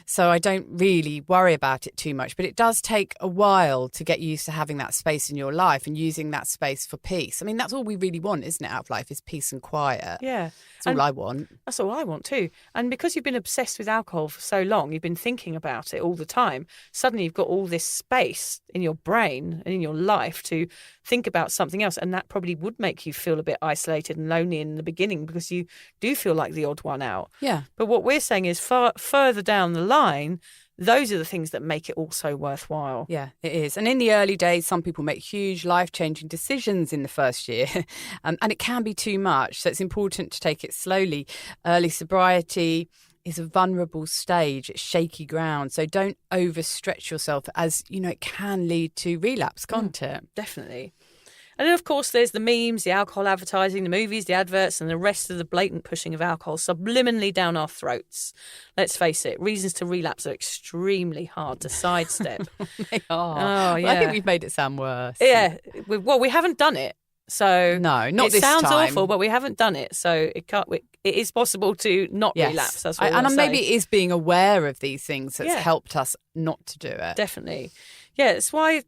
So I don't really worry about it too much. But it does take a while to get used to having that space in your life and using that space for peace. I mean, that's all we really want, isn't it, out of life, is peace and quiet. Yeah. That's all I want. That's all I want too. And because you've been obsessed with alcohol for so long, you've been thinking about it all the time, suddenly you've got all this space in your brain and in your life to think about something else. And that probably would make you feel a bit isolated and lonely in the beginning because you do feel like the odd one out. Yeah. But what we're saying is further down the line, those are the things that make it all so worthwhile. Yeah, it is. And in the early days, some people make huge life-changing decisions in the first year, and it can be too much. So it's important to take it slowly. Early sobriety is a vulnerable stage. It's shaky ground. So don't overstretch yourself, as, you know, it can lead to relapse, can't it? Definitely. And then, of course, there's the memes, the alcohol advertising, the movies, the adverts, and the rest of the blatant pushing of alcohol subliminally down our throats. Let's face it, reasons to relapse are extremely hard to sidestep. They are. Oh, yeah. I think we've made it sound worse. Yeah. Well, we haven't done it. So no, not this time. It sounds time. awful, but we haven't done it. So it is possible to not relapse. That's what and maybe it is being aware of these things that's helped us not to do it. Definitely. Yeah, it's why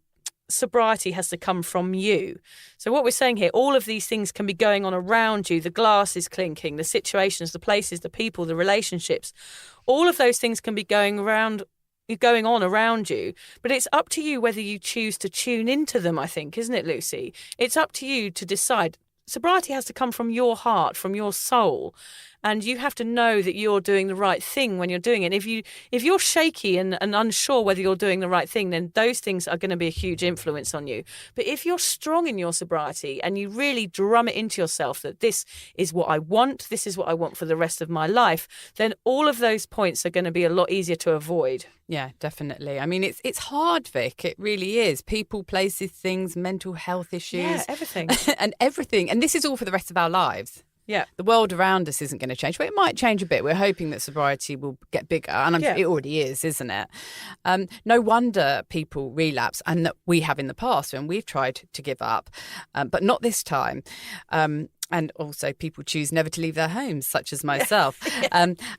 sobriety has to come from you. So what we're saying here, all of these things can be going on around you. The glass is clinking, the situations, the places, the people, the relationships. All of those things can be going on around you, but it's up to you whether you choose to tune into them, I think, isn't it, Lucy? It's up to you to decide, sobriety has to come from your heart, from your soul. And you have to know that you're doing the right thing when you're doing it. If you're shaky and unsure whether you're doing the right thing, then those things are going to be a huge influence on you. But if you're strong in your sobriety and you really drum it into yourself that this is what I want, this is what I want for the rest of my life, then all of those points are going to be a lot easier to avoid. Yeah, definitely. I mean, it's hard, Vic. It really is. People, places, things, mental health issues. Yeah, everything. and everything. And this is all for the rest of our lives. Yeah. The world around us isn't going to change, but it might change a bit. We're hoping that sobriety will get bigger, and it already is, isn't it? No wonder people relapse, and that we have in the past when we've tried to give up, but not this time. And also people choose never to leave their homes, such as myself.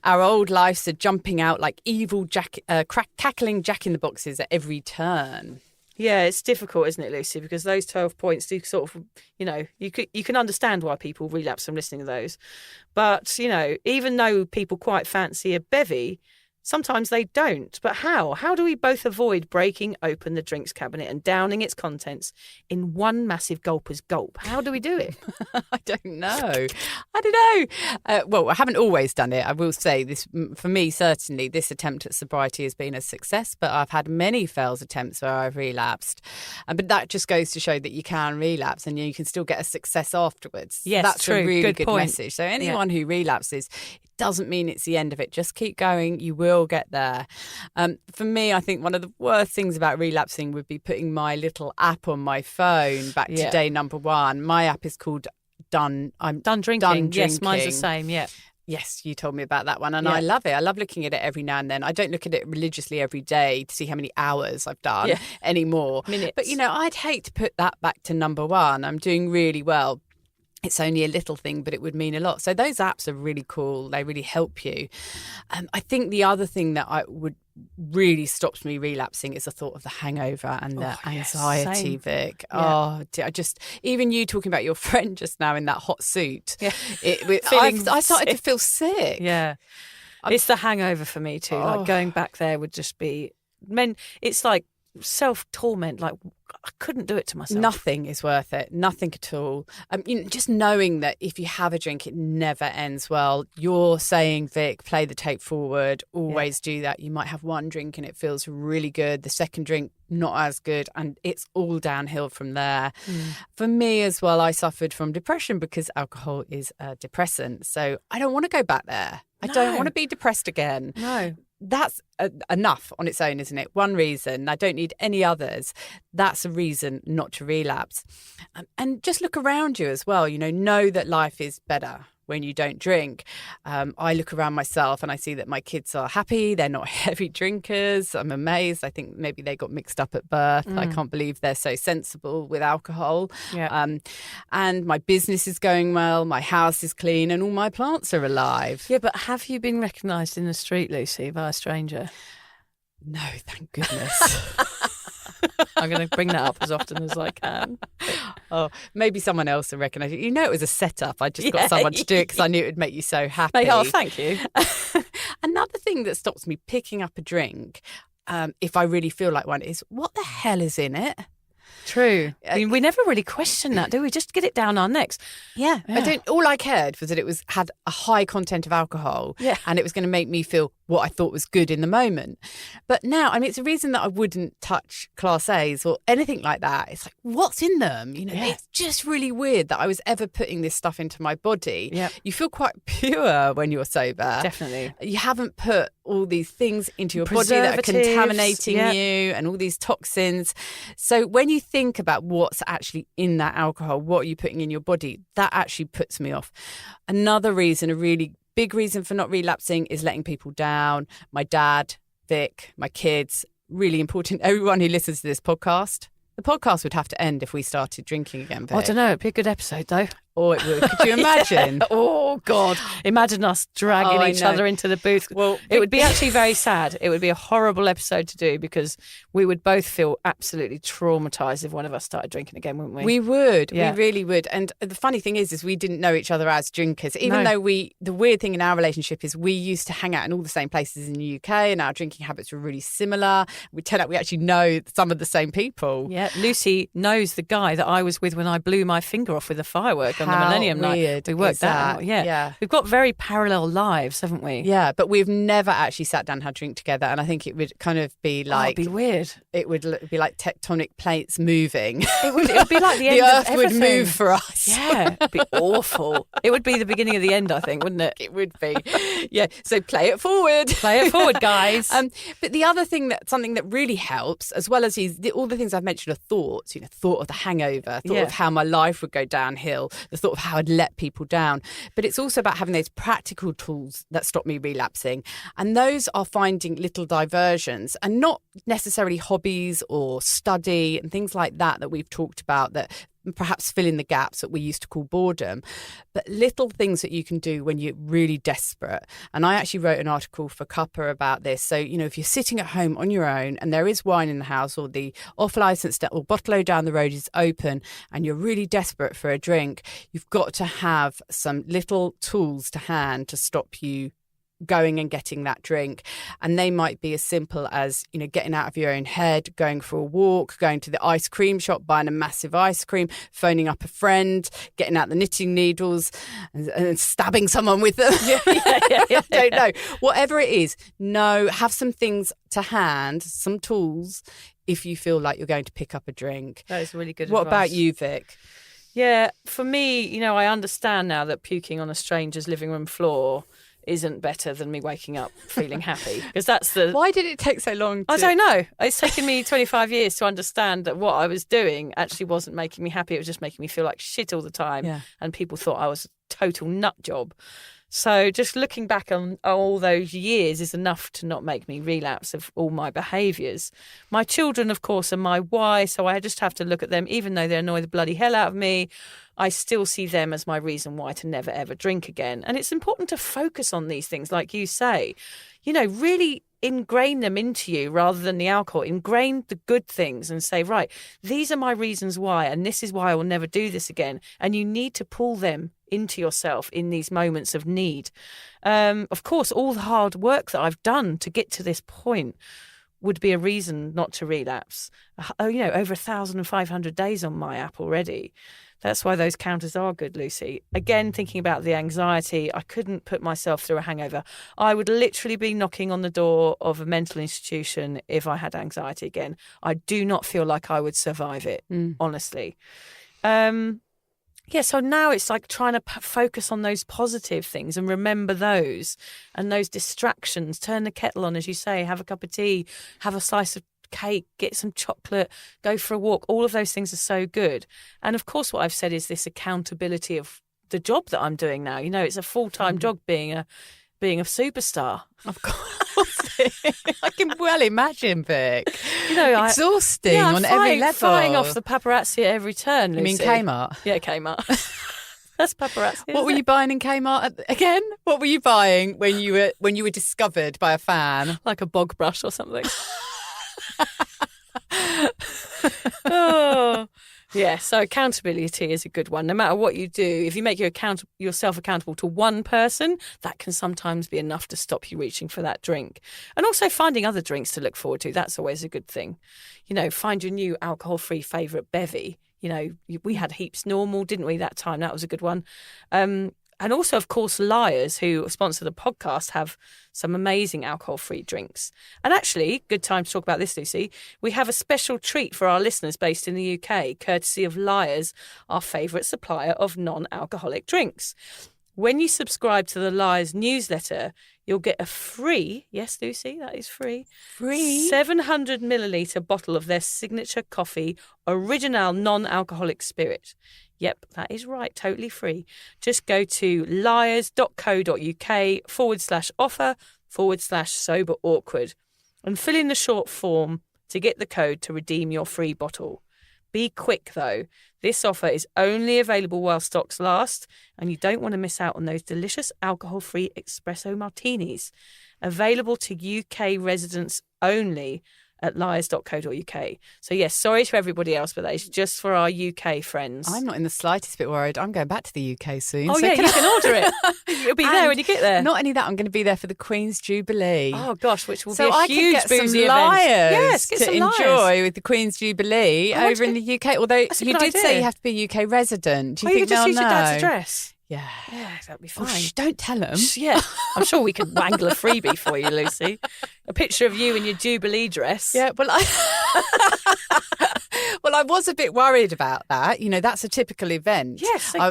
Our old lives are jumping out like evil cackling jack-in-the-boxes at every turn. Yeah, it's difficult, isn't it, Lucy? Because those 12 points do sort of, you can understand why people relapse from listening to those. But, even though people quite fancy a bevy, sometimes they don't. But how? How do we both avoid breaking open the drinks cabinet and downing its contents in one massive gulper's gulp? How do we do it? I don't know. Well, I haven't always done it. I will say this, for me, certainly, this attempt at sobriety has been a success, but I've had many failed attempts where I've relapsed. But that just goes to show that you can relapse and you can still get a success afterwards. Yes, that's true. a really good point. message. So anyone who relapses, doesn't mean it's the end of it. Just keep going. You will get there. For me, I think one of the worst things about relapsing would be putting my little app on my phone back to day number 1. My app is called Done Drinking. Yes, mine's the same. Yeah. Yes, you told me about that one, and I love it. I love looking at it every now and then. I don't look at it religiously every day to see how many hours I've done anymore. Minutes. But, I'd hate to put that back to number 1. I'm doing really well. It's only a little thing, but it would mean a lot. So those apps are really cool. They really help you. I think the other thing that really stops me relapsing is the thought of the hangover and the anxiety, Vic. Yeah. Even you talking about your friend just now in that hot suit. Yeah. I started to feel sick. Yeah. It's the hangover for me too. Like going back there would just be, it's like self-torment. Like I couldn't do it to myself. Nothing is worth it. Nothing at all. Just knowing that if you have a drink, it never ends well. You're saying, Vic, play the tape forward. Always do that. You might have one drink and it feels really good. The second drink, not as good. And it's all downhill from there. For me as well, I suffered from depression because alcohol is a depressant. So I don't want to go back there. I don't want to be depressed again. No. That's enough on its own, isn't it? One reason. I don't need any others. That's a reason not to relapse. And just look around you as well. Know that life is better when you don't drink. I look around myself and I see that my kids are happy. They're not heavy drinkers. I'm amazed. I think maybe they got mixed up at birth. I can't believe they're so sensible with alcohol. Yeah. And my business is going well. My house is clean and all my plants are alive. Yeah, but have you been recognised in the street, Lucy, by a stranger? No, thank goodness. I'm going to bring that up as often as I can. Oh, maybe someone else will recognise it. It was a setup. I just got someone to do it because I knew it would make you so happy. Oh, thank you. Another thing that stops me picking up a drink, if I really feel like one, is what the hell is in it? True. We never really question that, do we? Just get it down our necks. Yeah. All I cared was that it had a high content of alcohol and it was going to make me feel what I thought was good in the moment. But now, it's a reason that I wouldn't touch Class A's or anything like that. It's like, what's in them? It's just really weird that I was ever putting this stuff into my body. Yeah. You feel quite pure when you're sober. Definitely. You haven't put all these things into your body that are contaminating you and all these toxins. So when you think about what's actually in that alcohol, what are you putting in your body, that actually puts me off. Another reason, a really big reason for not relapsing, is letting people down. My dad, Vic, my kids, really important. Everyone who listens to this podcast. The podcast would have to end if we started drinking again, Vic. I don't know. It'd be a good episode, though. Oh, it would. Could you imagine? Yeah. Oh, God. Imagine us dragging each other into the booth. Well, it would be actually very sad. It would be a horrible episode to do because we would both feel absolutely traumatised if one of us started drinking again, wouldn't we? We would. Yeah. We really would. And the funny thing is we didn't know each other as drinkers. Even though the weird thing in our relationship is we used to hang out in all the same places in the UK and our drinking habits were really similar. We turned out we actually know some of the same people. Yeah. Lucy knows the guy that I was with when I blew my finger off with a firework on the Millennium Night. We worked that out. Yeah. We've got very parallel lives, haven't we? Yeah, but we've never actually sat down and had a drink together. And I think it would kind of be like... it'd be weird. It would be like tectonic plates moving. It would be like the end the earth of would everything. move for us. Yeah, it'd be awful. It would be the beginning of the end, I think, wouldn't it? It would be. Yeah, so play it forward. Play it forward, guys. But the other thing something that really helps, as well as all the things I've mentioned, are thoughts. Thought of the hangover, thought of how my life would go downhill, the thought of how I'd let people down. But it's also about having those practical tools that stop me relapsing. And those are finding little diversions, and not necessarily hobbies or study and things like that we've talked about that perhaps fill in the gaps that we used to call boredom, but little things that you can do when you're really desperate. And I actually wrote an article for Cuppa about this. So, if you're sitting at home on your own and there is wine in the house, or the off-licence or bottle down the road is open and you're really desperate for a drink, you've got to have some little tools to hand to stop you going and getting that drink. And they might be as simple as, getting out of your own head, going for a walk, going to the ice cream shop, buying a massive ice cream, phoning up a friend, getting out the knitting needles and stabbing someone with them. I don't know. Whatever it is, have some things to hand, some tools, if you feel like you're going to pick up a drink. That is really good What advice. about you, Vic? Yeah, for me, I understand now that puking on a stranger's living room floor isn't better than me waking up feeling happy, because that's the... Why did it take so long? I don't know. It's taken me 25 years to understand that what I was doing actually wasn't making me happy. It was just making me feel like shit all the time. Yeah. And people thought I was a total nut job. So just looking back on all those years is enough to not make me relapse of all my behaviours. My children, of course, are my why, so I just have to look at them. Even though they annoy the bloody hell out of me, I still see them as my reason why to never, ever drink again. And it's important to focus on these things, like you say. Really ingrain them into you rather than the alcohol. Ingrain the good things and say, right, these are my reasons why, and this is why I will never do this again. And you need to pull them into yourself in these moments of need. Of course, all the hard work that I've done to get to this point would be a reason not to relapse. Over 1,500 days on my app already. That's why those counters are good, Lucy. Again, thinking about the anxiety, I couldn't put myself through a hangover. I would literally be knocking on the door of a mental institution if I had anxiety again. I do not feel like I would survive it, honestly. So now it's like trying to focus on those positive things and remember those and those distractions. Turn the kettle on, as you say, have a cup of tea, have a slice of cake, get some chocolate, go for a walk. All of those things are so good. And of course, what I've said is this accountability of the job that I'm doing now. It's a full-time job being a superstar. Of course. I can well imagine, Vic. Exhausting I'm on every level. Flying off the paparazzi at every turn, Lucy. You mean Kmart? Yeah, Kmart. That's paparazzi. What were you buying in Kmart again? What were you buying when you were discovered by a fan? Like a bog brush or something. Oh. Yeah, so accountability is a good one. No matter what you do, if you make yourself accountable to one person, that can sometimes be enough to stop you reaching for that drink. And also finding other drinks to look forward to, that's always a good thing. Find your new alcohol-free favourite bevy. We had Heaps Normal, didn't we, that time? That was a good one. And also, of course, Liars, who sponsor the podcast, have some amazing alcohol-free drinks. And actually, good time to talk about this, Lucy. We have a special treat for our listeners based in the UK, courtesy of Liars, our favourite supplier of non-alcoholic drinks. When you subscribe to the Liars newsletter, you'll get a free, yes, Lucy, that is free, 700 millilitre bottle of their signature coffee, original non-alcoholic spirit. Yep, that is right, totally free. Just go to liars.co.uk/offer/sober awkward and fill in the short form to get the code to redeem your free bottle. Be quick, though. This offer is only available while stocks last, and you don't want to miss out on those delicious alcohol-free espresso martinis. Available to UK residents only, liars.co.uk. So yes, sorry to everybody else, but that is just for our UK friends. I'm not in the slightest bit worried. I'm going back to the UK soon. Oh so yeah, you can order it. It'll be there when you get there. Not only that, I'm going to be there for the Queen's Jubilee. Oh gosh, which will so be a I huge can get boozy some liars Yes, get to some enjoy liars. with the Queen's Jubilee over in the UK. Although you did say you have to be a UK resident. Do you think you could just they'll use your dad's know? address. Yeah, that'd be fine. Oh, don't tell them. Yeah, I'm sure we could wangle a freebie for you, Lucy. A picture of you in your Jubilee dress. Yeah, well, I was a bit worried about that. You know, that's a typical event. Yes, I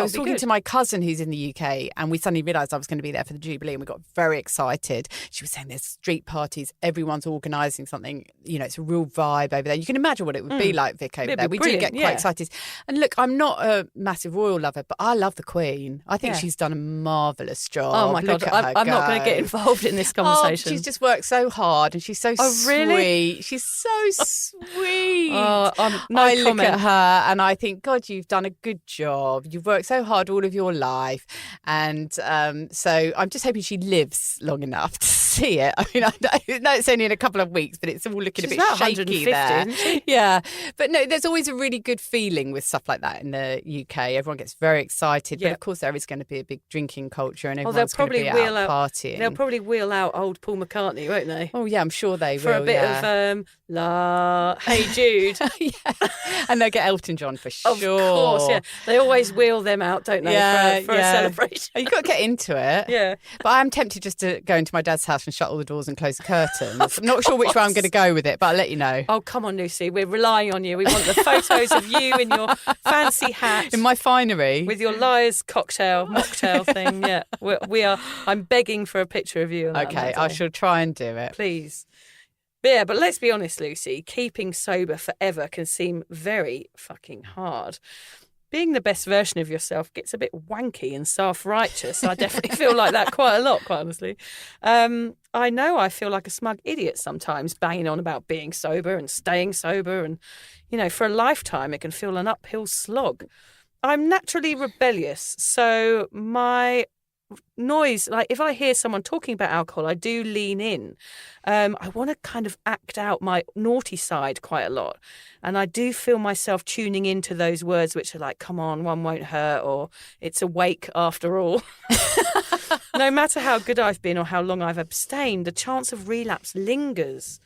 was talking to my cousin who's in the UK, and we suddenly realised I was going to be there for the Jubilee, and we got very excited. She was saying there's street parties, everyone's organising something. You know, it's a real vibe over there. You can imagine what it would be like, Vic, over there. We do get quite excited. And look, I'm not a massive royal lover, but I love the Queen. I think she's done a marvellous job. Oh my God, I'm not going to get involved in this conversation. She's just worked so hard, and she's so sweet. She's so sweet. I look at her and I think, God, you've done a good job. You've worked so hard all of your life. And so I'm just hoping she lives long enough to see it. I mean, I know it's only in a couple of weeks, but it's all looking a bit shaky there. Isn't she? Yeah. But no, there's always a really good feeling with stuff like that in the UK. Everyone gets very excited. Yeah. But of course, there is going to be a big drinking culture and everyone's going to be out partying. They'll probably wheel out old Paul McCartney, won't they? Oh, yeah, I'm sure they will. For a bit of Hey Jude. Yeah. And they'll get Elton John for sure. Of course, yeah. They always wheel them out, don't they, for a celebration. You've got to get into it. Yeah. But I am tempted just to go into my dad's house and shut all the doors and close the curtains. I'm not sure which way I'm going to go with it, but I'll let you know. Oh, come on, Lucy. We're relying on you. We want the photos of you in your fancy hat. In my finery. With your liar's mocktail thing. Yeah. We are. I'm begging for a picture of you. Okay, I shall try and do it. Please. But let's be honest, Lucy, keeping sober forever can seem very fucking hard. Being the best version of yourself gets a bit wanky and self-righteous. I definitely feel like that quite a lot, quite honestly. I know I feel like a smug idiot sometimes, banging on about being sober and staying sober. And, you know, for a lifetime, it can feel an uphill slog. I'm naturally rebellious, so my noise, like if I hear someone talking about alcohol, I do lean in. I want to kind of act out my naughty side quite a lot, and I do feel myself tuning into those words which are like, come on, one won't hurt, or it's a wake after all. No matter how good I've been or how long I've abstained, the chance of relapse lingers.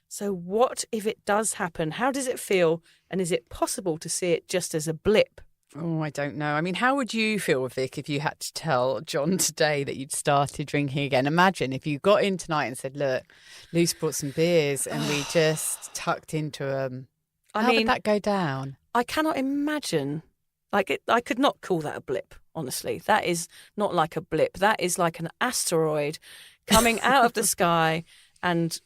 So what if it does happen? How does it feel, and is it possible to see it just as a blip? Oh, I don't know. I mean, how would you feel, Vic, if you had to tell John today that you'd started drinking again? Imagine if you got in tonight and said, look, Luce brought some beers and we just tucked into them. How would that go down? I cannot imagine. I could not call that a blip, honestly. That is not like a blip. That is like an asteroid coming out of the sky and...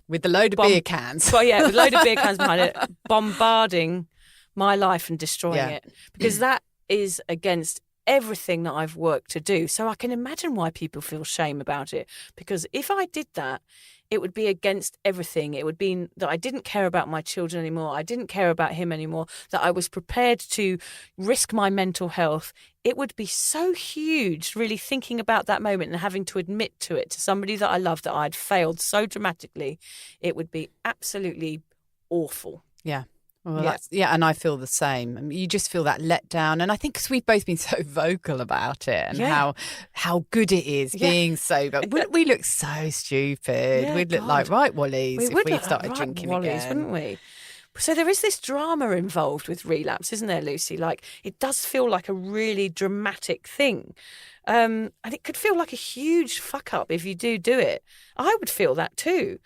With a load of beer cans. Well, yeah, with a load of beer cans behind it, bombarding my life and destroying it, because that is against everything that I've worked to do. So I can imagine why people feel shame about it, because if I did that, it would be against everything. It would be that I didn't care about my children anymore. I didn't care about him anymore, that I was prepared to risk my mental health. It would be so huge, really thinking about that moment and having to admit to it to somebody that I love that I'd failed so dramatically. It would be absolutely awful. Yeah. Well, and I feel the same. I mean, you just feel that letdown, and I think because we've both been so vocal about it and how good it is being sober. Wouldn't we look so stupid? Yeah, We'd look like right wallies if we started drinking again, wouldn't we? So there is this drama involved with relapse, isn't there, Lucy? Like, it does feel like a really dramatic thing. And it could feel like a huge fuck up if you do it. I would feel that too.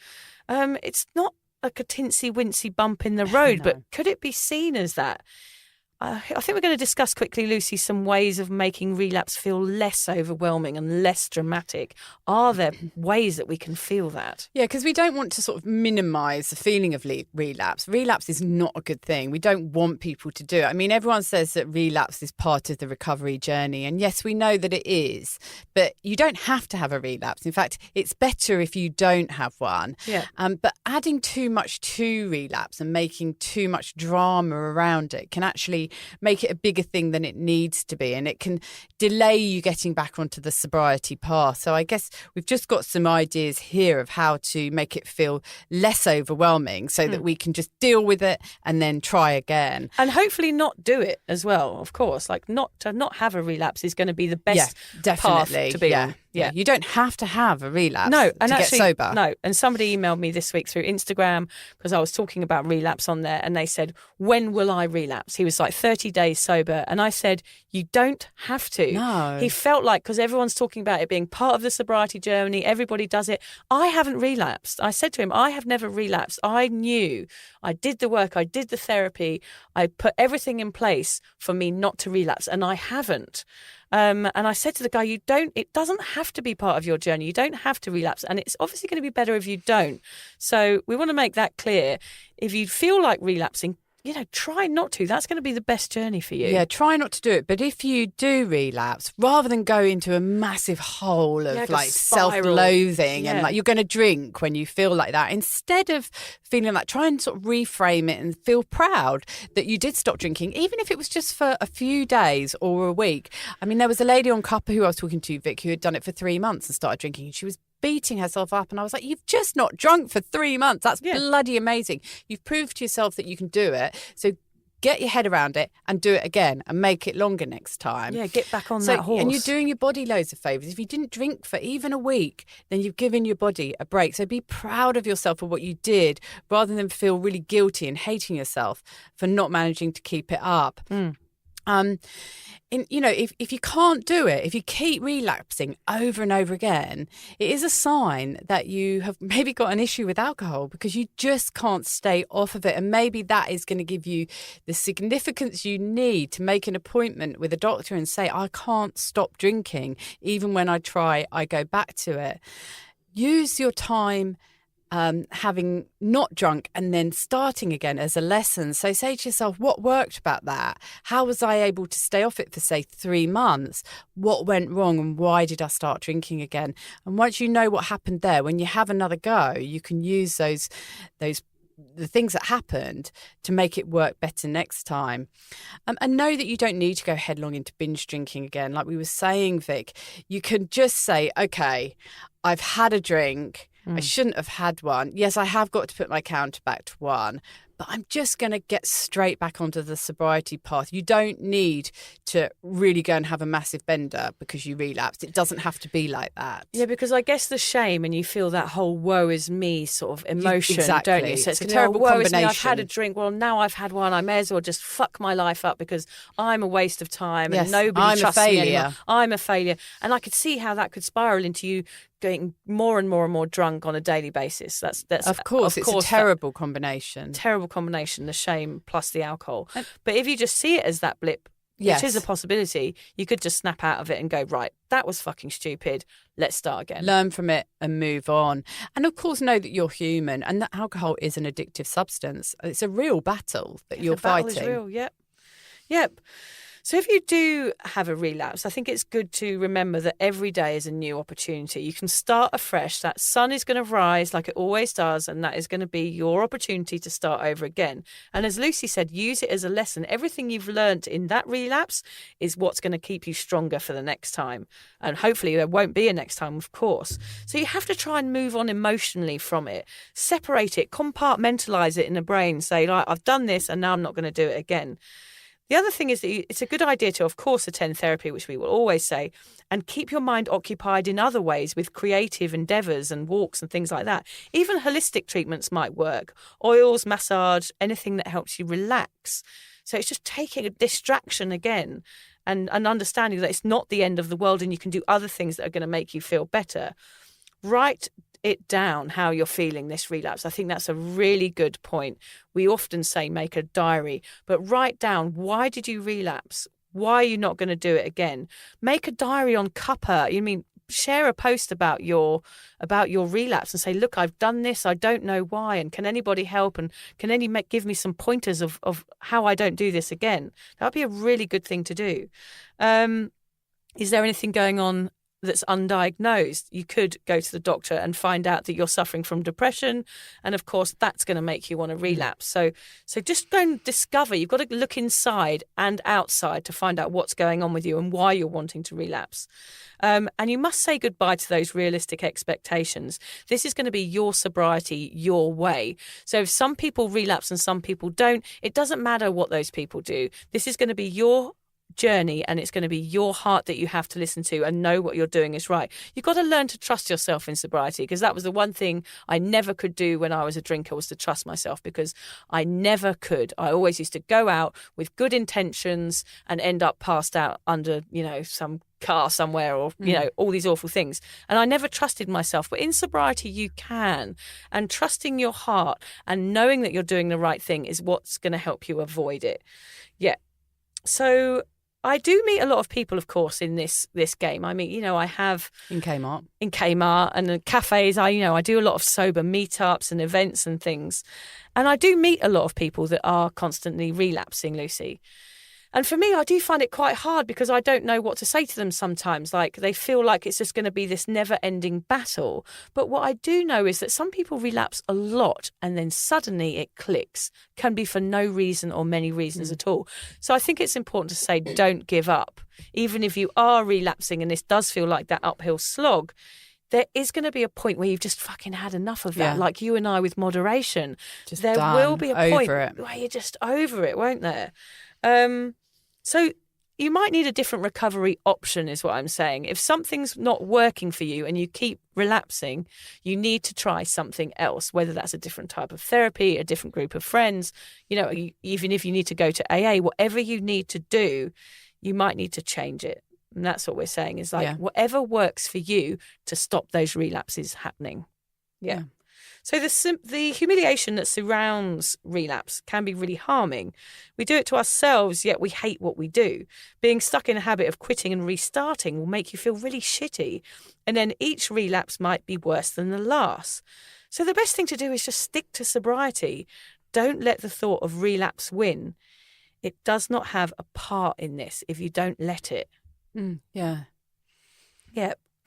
It's not like a tinsy-wincy bump in the road, but could it be seen as that? I think we're going to discuss quickly, Lucy, some ways of making relapse feel less overwhelming and less dramatic. Are there ways that we can feel that? Yeah, because we don't want to sort of minimise the feeling of relapse. Relapse is not a good thing. We don't want people to do it. I mean, everyone says that relapse is part of the recovery journey. And yes, we know that it is. But you don't have to have a relapse. In fact, it's better if you don't have one. Yeah. But adding too much to relapse and making too much drama around it can actually make it a bigger thing than it needs to be, and it can delay you getting back onto the sobriety path. So I guess we've just got some ideas here of how to make it feel less overwhelming so that we can just deal with it and then try again. And hopefully not do it as well, of course. Like not have a relapse is going to be the best path to be on. Yeah, you don't have to have a relapse and to actually, get sober. No, and somebody emailed me this week through Instagram because I was talking about relapse on there, and they said, when will I relapse? He was like 30 days sober. And I said, you don't have to. No. He felt like, because everyone's talking about it being part of the sobriety journey, everybody does it. I haven't relapsed. I said to him, I have never relapsed. I knew, I did the work, I did the therapy, I put everything in place for me not to relapse, and I haven't. And I said to the guy, it doesn't have to be part of your journey. You don't have to relapse. And it's obviously going to be better if you don't. So we want to make that clear. If you feel like relapsing, try not to. That's going to be the best journey for you. Yeah, try not to do it. But if you do relapse, rather than go into a massive hole of like self-loathing and like you're going to drink when you feel like that, instead of feeling like, try and sort of reframe it and feel proud that you did stop drinking, even if it was just for a few days or a week. I mean, there was a lady on Cuppa who I was talking to, Vic, who had done it for 3 months and started drinking, and she was beating herself up, and I was like, you've just not drunk for 3 months. That's bloody amazing. You've proved to yourself that you can do it. So get your head around it and do it again and make it longer next time. Yeah, get back on that horse. And you're doing your body loads of favours. If you didn't drink for even a week, then you've given your body a break. So be proud of yourself for what you did, rather than feel really guilty and hating yourself for not managing to keep it up. If you can't do it, if you keep relapsing over and over again, it is a sign that you have maybe got an issue with alcohol, because you just can't stay off of it. And maybe that is going to give you the significance you need to make an appointment with a doctor and say, I can't stop drinking. Even when I try, I go back to it. Use your time having not drunk and then starting again as a lesson. So say to yourself, what worked about that? How was I able to stay off it for, say, 3 months? What went wrong, and why did I start drinking again? And once you know what happened there, when you have another go, you can use the things that happened to make it work better next time. And know that you don't need to go headlong into binge drinking again. Like we were saying, Vic, you can just say, okay, I've had a drink. I shouldn't have had one. Yes, I have got to put my counter back to 1, but I'm just going to get straight back onto the sobriety path. You don't need to really go and have a massive bender because you relapsed. It doesn't have to be like that. Yeah, because I guess the shame, and you feel that whole woe is me sort of emotion, don't you? So it's a terrible combination. I've had a drink. Well, now I've had one. I may as well just fuck my life up because I'm a waste of time and nobody trusts me anymore. I'm a failure. And I could see how that could spiral into you getting more and more and more drunk on a daily basis. That's of course, it's a terrible combination. Terrible combination, the shame plus the alcohol. But if you just see it as that blip, which is a possibility, you could just snap out of it and go, right, that was fucking stupid. Let's start again. Learn from it and move on. And of course, know that you're human and that alcohol is an addictive substance. It's a real battle that you're fighting. The battle is real, yep. So if you do have a relapse, I think it's good to remember that every day is a new opportunity. You can start afresh. That sun is going to rise like it always does, and that is going to be your opportunity to start over again. And as Lucy said, use it as a lesson. Everything you've learned in that relapse is what's going to keep you stronger for the next time. And hopefully there won't be a next time, of course. So you have to try and move on emotionally from it. Separate it, compartmentalise it in the brain. Say, like, I've done this and now I'm not going to do it again. The other thing is that it's a good idea to, of course, attend therapy, which we will always say, and keep your mind occupied in other ways with creative endeavours and walks and things like that. Even holistic treatments might work. Oils, massage, anything that helps you relax. So it's just taking a distraction again and understanding that it's not the end of the world and you can do other things that are going to make you feel better. Write it down how you're feeling this relapse. I think that's a really good point. We often say make a diary, but write down, why did you relapse? Why are you not going to do it again? Make a diary on Cuppa. Share a post about your relapse and say, look, I've done this. I don't know why. And can anybody help? And can give me some pointers of how I don't do this again? That would be a really good thing to do. Is there anything going on that's undiagnosed. You could go to the doctor and find out that you're suffering from depression. And of course, that's going to make you want to relapse. So just go and discover. You've got to look inside and outside to find out what's going on with you and why you're wanting to relapse. And you must say goodbye to those realistic expectations. This is going to be your sobriety, your way. So if some people relapse and some people don't, it doesn't matter what those people do. This is going to be your journey, and it's going to be your heart that you have to listen to and know what you're doing is right. You've got to learn to trust yourself in sobriety, because that was the one thing I never could do when I was a drinker, was to trust myself, because I never could. I always used to go out with good intentions and end up passed out under, some car somewhere or, all these awful things. And I never trusted myself. But in sobriety, you can. And trusting your heart and knowing that you're doing the right thing is what's going to help you avoid it. Yeah. So I do meet a lot of people, of course, in this game. I mean, I have in Kmart and the cafes. I do a lot of sober meetups and events and things, and I do meet a lot of people that are constantly relapsing, Lucy. And for me, I do find it quite hard because I don't know what to say to them sometimes. Like, they feel like it's just going to be this never-ending battle. But what I do know is that some people relapse a lot and then suddenly it clicks. Can be for no reason or many reasons at all. So I think it's important to say, don't give up. Even if you are relapsing and this does feel like that uphill slog, there is going to be a point where you've just fucking had enough of that. Like you and I with moderation. Just there done, will be a point where you're just over it, won't there? So you might need a different recovery option is what I'm saying. If something's not working for you and you keep relapsing, you need to try something else, whether that's a different type of therapy, a different group of friends, even if you need to go to AA, whatever you need to do, you might need to change it. And that's what we're saying is whatever works for you to stop those relapses happening. Yeah. So the humiliation that surrounds relapse can be really harming. We do it to ourselves, yet we hate what we do. Being stuck in a habit of quitting and restarting will make you feel really shitty. And then each relapse might be worse than the last. So the best thing to do is just stick to sobriety. Don't let the thought of relapse win. It does not have a part in this if you don't let it. Yeah.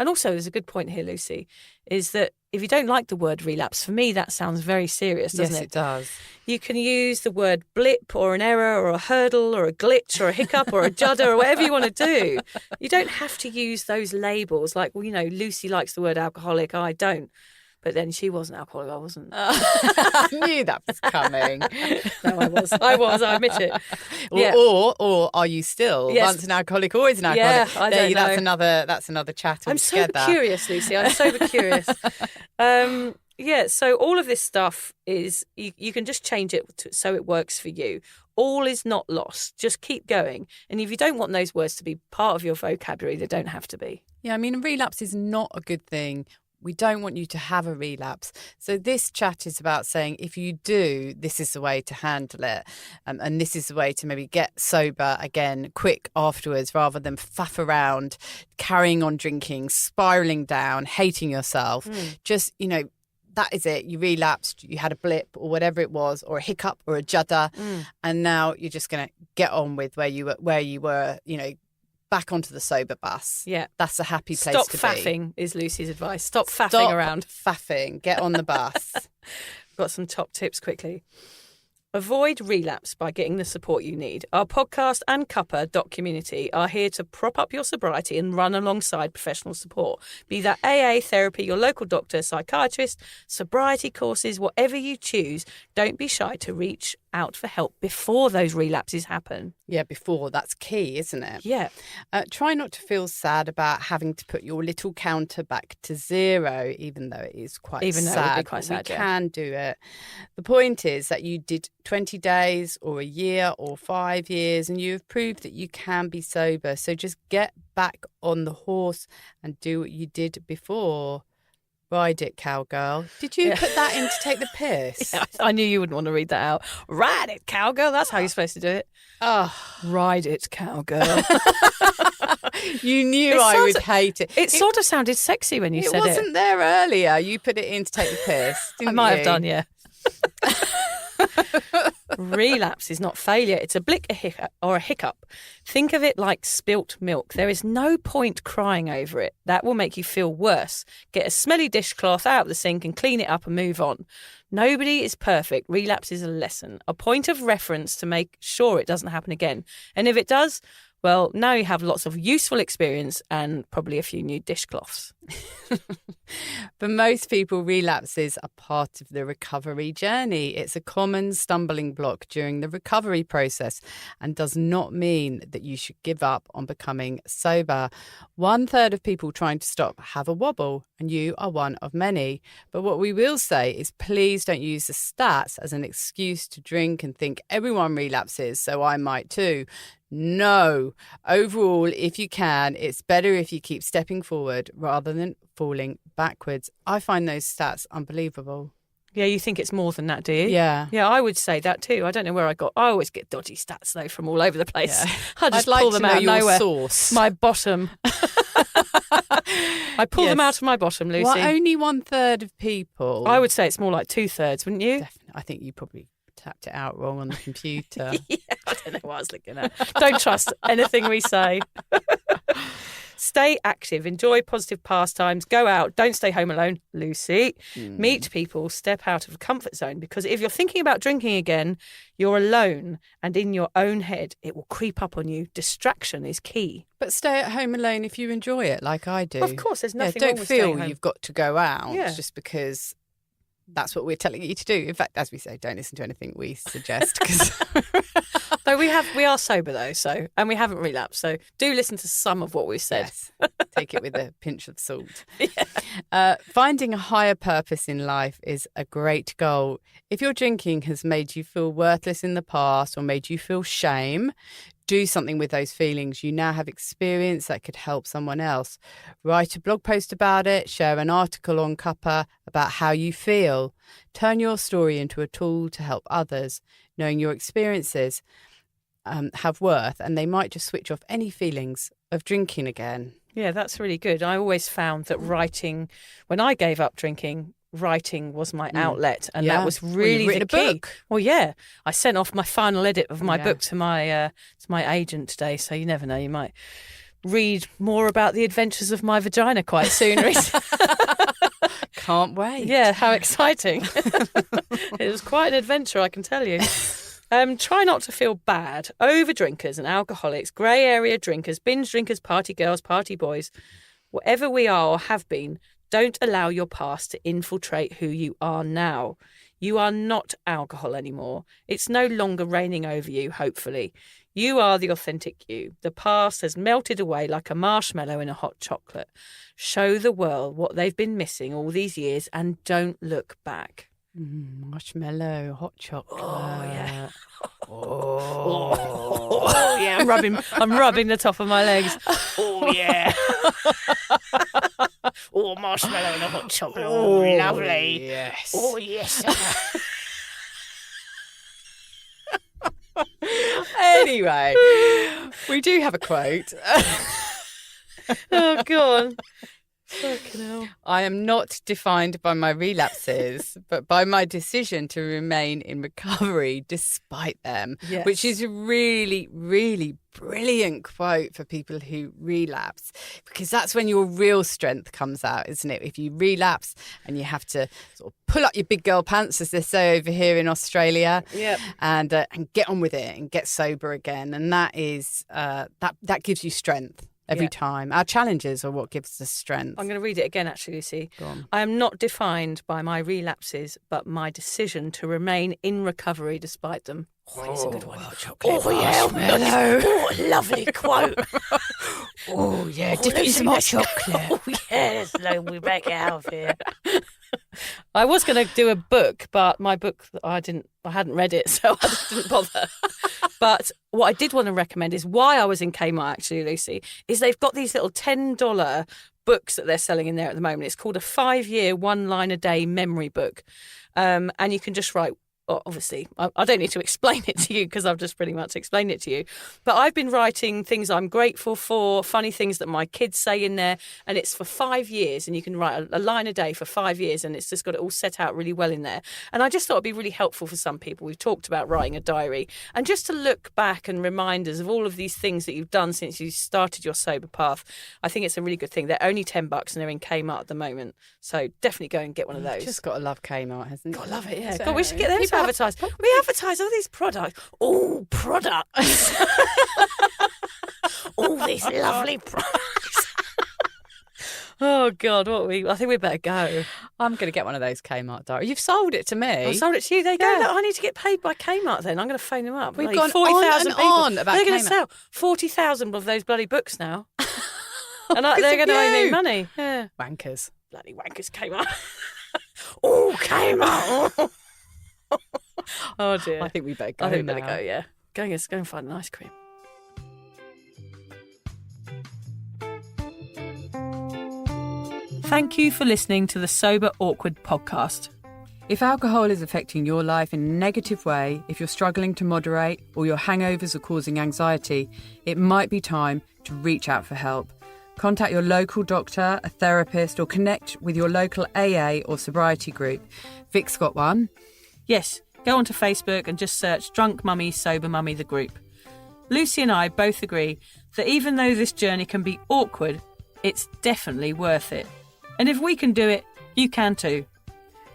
And also, there's a good point here, Lucy, is that if you don't like the word relapse, for me, that sounds very serious, doesn't it? Yes, it does. You can use the word blip or an error or a hurdle or a glitch or a hiccup or a judder or whatever you want to do. You don't have to use those labels like, Lucy likes the word alcoholic, I don't. But then she wasn't alcoholic, I wasn't. I knew that was coming. No, I was, I admit it. Or are you still? Yes. Once an alcoholic, always an alcoholic. Yeah, I don't know. That's another chat altogether. I'm sober curious, Lucy. I'm sober curious. So all of this stuff is, you can just change it so it works for you. All is not lost. Just keep going. And if you don't want those words to be part of your vocabulary, they don't have to be. Yeah, I mean, relapse is not a good thing. We don't want you to have a relapse. So this chat is about saying, if you do, this is the way to handle it. And this is the way to maybe get sober again quick afterwards, rather than faff around, carrying on drinking, spiralling down, hating yourself. Just, that is it. You relapsed, you had a blip or whatever it was, or a hiccup or a judder. And now you're just going to get on with where you were, back onto the sober bus. Yeah. That's a happy place Stop to be. Stop faffing is Lucy's advice. Stop faffing around. Faffing. Get on the bus. Got some top tips quickly. Avoid relapse by getting the support you need. Our podcast and Cuppa community are here to prop up your sobriety and run alongside professional support. Be that AA, therapy, your local doctor, psychiatrist, sobriety courses, whatever you choose, don't be shy to reach out for help before those relapses happen. Yeah, before. That's key, isn't it? Yeah. Try not to feel sad about having to put your little counter back to zero, even though it is quite sad. Even though it would be quite sad, we can do it. The point is that you did 20 days or a year or 5 years, and you have proved that you can be sober. So just get back on the horse and do what you did before. Ride it, cowgirl. Did you put that in to take the piss? Yeah, I knew you wouldn't want to read that out. Ride it, cowgirl. That's how you're supposed to do it. Oh, ride it, cowgirl. You knew I would hate it. It sort of sounded sexy when you said it. It wasn't there earlier. You put it in to take the piss, didn't you? I might have done, yeah. Relapse is not failure. It's a blick, a hiccup, or a hiccup. Think of it like spilt milk. There is no point crying over it. That will make you feel worse. Get a smelly dishcloth out of the sink and clean it up and move on. Nobody is perfect. Relapse is a lesson, a point of reference to make sure it doesn't happen again. And if it does, well, now you have lots of useful experience and probably a few new dishcloths. For most people, relapses are part of the recovery journey. It's a common stumbling block during the recovery process and does not mean that you should give up on becoming sober. 1/3 of people trying to stop have a wobble, and you are one of many. But what we will say is please don't use the stats as an excuse to drink and think everyone relapses, so I might too. No. Overall, if you can, it's better if you keep stepping forward rather than falling backwards. I find those stats unbelievable. Yeah, you think it's more than that, do you? Yeah. Yeah, I would say that too. I don't know where I always get dodgy stats though from all over the place. Yeah. I just I'd like pull to them know out of your nowhere. source. My bottom. I pull them out of my bottom, Lucy. Well, only 1/3 of people. I would say it's more like 2/3, wouldn't you? Definitely. I think you probably tapped it out wrong on the computer. Yeah, I don't know what I was looking at. Don't trust anything we say. Stay active, enjoy positive pastimes, go out, don't stay home alone, Lucy. Meet people, step out of the comfort zone, because if you're thinking about drinking again, you're alone and in your own head, it will creep up on you. Distraction is key. But stay at home alone if you enjoy it, like I do. Of course, there's nothing wrong don't with staying feel home. you've got to go out Yeah. just because that's what we're telling you to do. In fact, as we say, don't listen to anything we suggest. Cause No, we are sober though, and we haven't relapsed. So do listen to some of what we've said. Yes, take it with a pinch of salt. Finding a higher purpose in life is a great goal. If your drinking has made you feel worthless in the past or made you feel shame, do something with those feelings. You now have experience that could help someone else. Write a blog post about it, share an article on Cuppa about how you feel. Turn your story into a tool to help others. Knowing your experiences have worth, and they might just switch off any feelings of drinking again. Yeah, that's really good. I always found that writing, when I gave up drinking, writing was my outlet, and that was really you've written the a key. book. Well, yeah, I sent off my final edit of my book to my agent today, so you never know, you might read more about the adventures of my vagina quite soon. Can't wait. Yeah, how exciting. It was quite an adventure, I can tell you. Try not to feel bad. Over drinkers and alcoholics, grey area drinkers, binge drinkers, party girls, party boys, whatever we are or have been, don't allow your past to infiltrate who you are now. You are not alcohol anymore. It's no longer reigning over you, hopefully. You are the authentic you. The past has melted away like a marshmallow in a hot chocolate. Show the world what they've been missing all these years and don't look back. Marshmallow, hot chocolate. Oh, yeah. Oh, yeah. I'm rubbing the top of my legs. Oh, yeah. Oh, marshmallow and a hot chocolate. Oh, lovely. Yes. Oh, yes. Anyway, we do have a quote. Oh, go on. Fucking hell. I am not defined by my relapses, but by my decision to remain in recovery despite them, Yes. which is a really, really brilliant quote for people who relapse, because that's when your real strength comes out, isn't it? If you relapse and you have to sort of pull up your big girl pants, as they say over here in Australia, Yep. and get on with it and get sober again. And that is that gives you strength. Every time. Our challenges are what gives us strength. I'm going to read it again, actually, Lucy. Go on. I am not defined by my relapses, but my decision to remain in recovery despite them. Oh, it's a good one. Oh, yeah. Oh, lovely quote. Oh, yeah. Dip it in some hot chocolate. Oh, yes. No, we make it out of here. I was going to do a book, but my book, I hadn't read it, so I didn't bother. But what I did want to recommend is why I was in Kmart, actually, Lucy, is they've got these little $10 books that they're selling in there at the moment. It's called a 5-year, 1 line a day memory book. And you can just write well, obviously, I don't need to explain it to you because I've just pretty much explained it to you. But I've been writing things I'm grateful for, funny things that my kids say in there, and it's for 5 years, and you can write a line a day for 5 years, and it's just got it all set out really well in there. And I just thought it'd be really helpful for some people. We've talked about writing a diary, and just to look back and reminders of all of these things that you've done since you started your sober path. I think it's a really good thing. They're only $10 and they're in Kmart at the moment, so definitely go and get one of those. Just got to love Kmart, hasn't it? Got to love it, yeah. God, we should get them to advertise. We advertise all these products. All products. All these lovely products. Oh, God, I think we better go. I'm going to get one of those Kmart diaries. You've sold it to me. I sold it to you. There you go. Look, I need to get paid by Kmart then. I'm going to phone them up. We've gone 40,000 people. On about They're going Kmart. to sell 40,000 of those bloody books now. And they're going to owe me money. Yeah. Wankers. Bloody wankers, Kmart. Oh, Kmart. Oh, dear. I think we better go. I think we better go, yeah. Go and find an ice cream. Thank you for listening to the Sober Awkward podcast. If alcohol is affecting your life in a negative way, if you're struggling to moderate, or your hangovers are causing anxiety, it might be time to reach out for help. Contact your local doctor, a therapist, or connect with your local AA or sobriety group. Vic's got one. Yes, go onto Facebook and just search Drunk Mummy, Sober Mummy, the group. Lucy and I both agree that even though this journey can be awkward, it's definitely worth it. And if we can do it, you can too.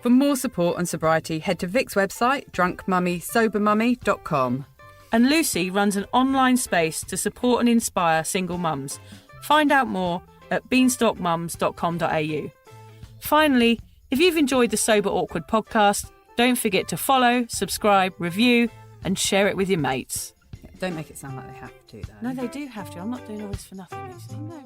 For more support on sobriety, head to Vic's website, drunkmummysobermummy.com. And Lucy runs an online space to support and inspire single mums. Find out more at beanstalkmums.com.au. Finally, if you've enjoyed the Sober Awkward podcast, don't forget to follow, subscribe, review, and share it with your mates. Don't make it sound like they have to, though. No, they do have to. I'm not doing all this for nothing, Lucy. No.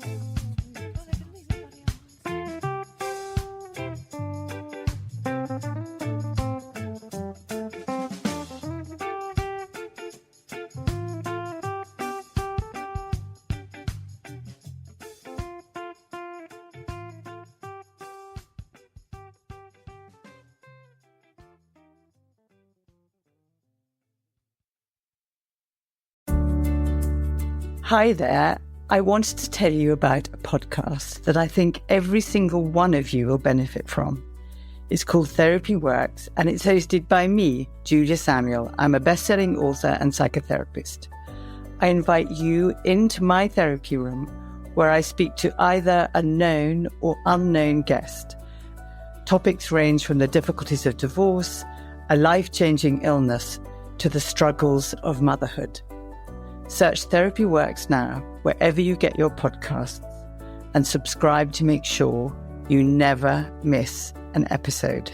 Hi there. I wanted to tell you about a podcast that I think every single one of you will benefit from. It's called Therapy Works, and it's hosted by me, Julia Samuel. I'm a best-selling author and psychotherapist. I invite you into my therapy room where I speak to either a known or unknown guest. Topics range from the difficulties of divorce, a life-changing illness, to the struggles of motherhood. Search Therapy Works now, wherever you get your podcasts, and subscribe to make sure you never miss an episode.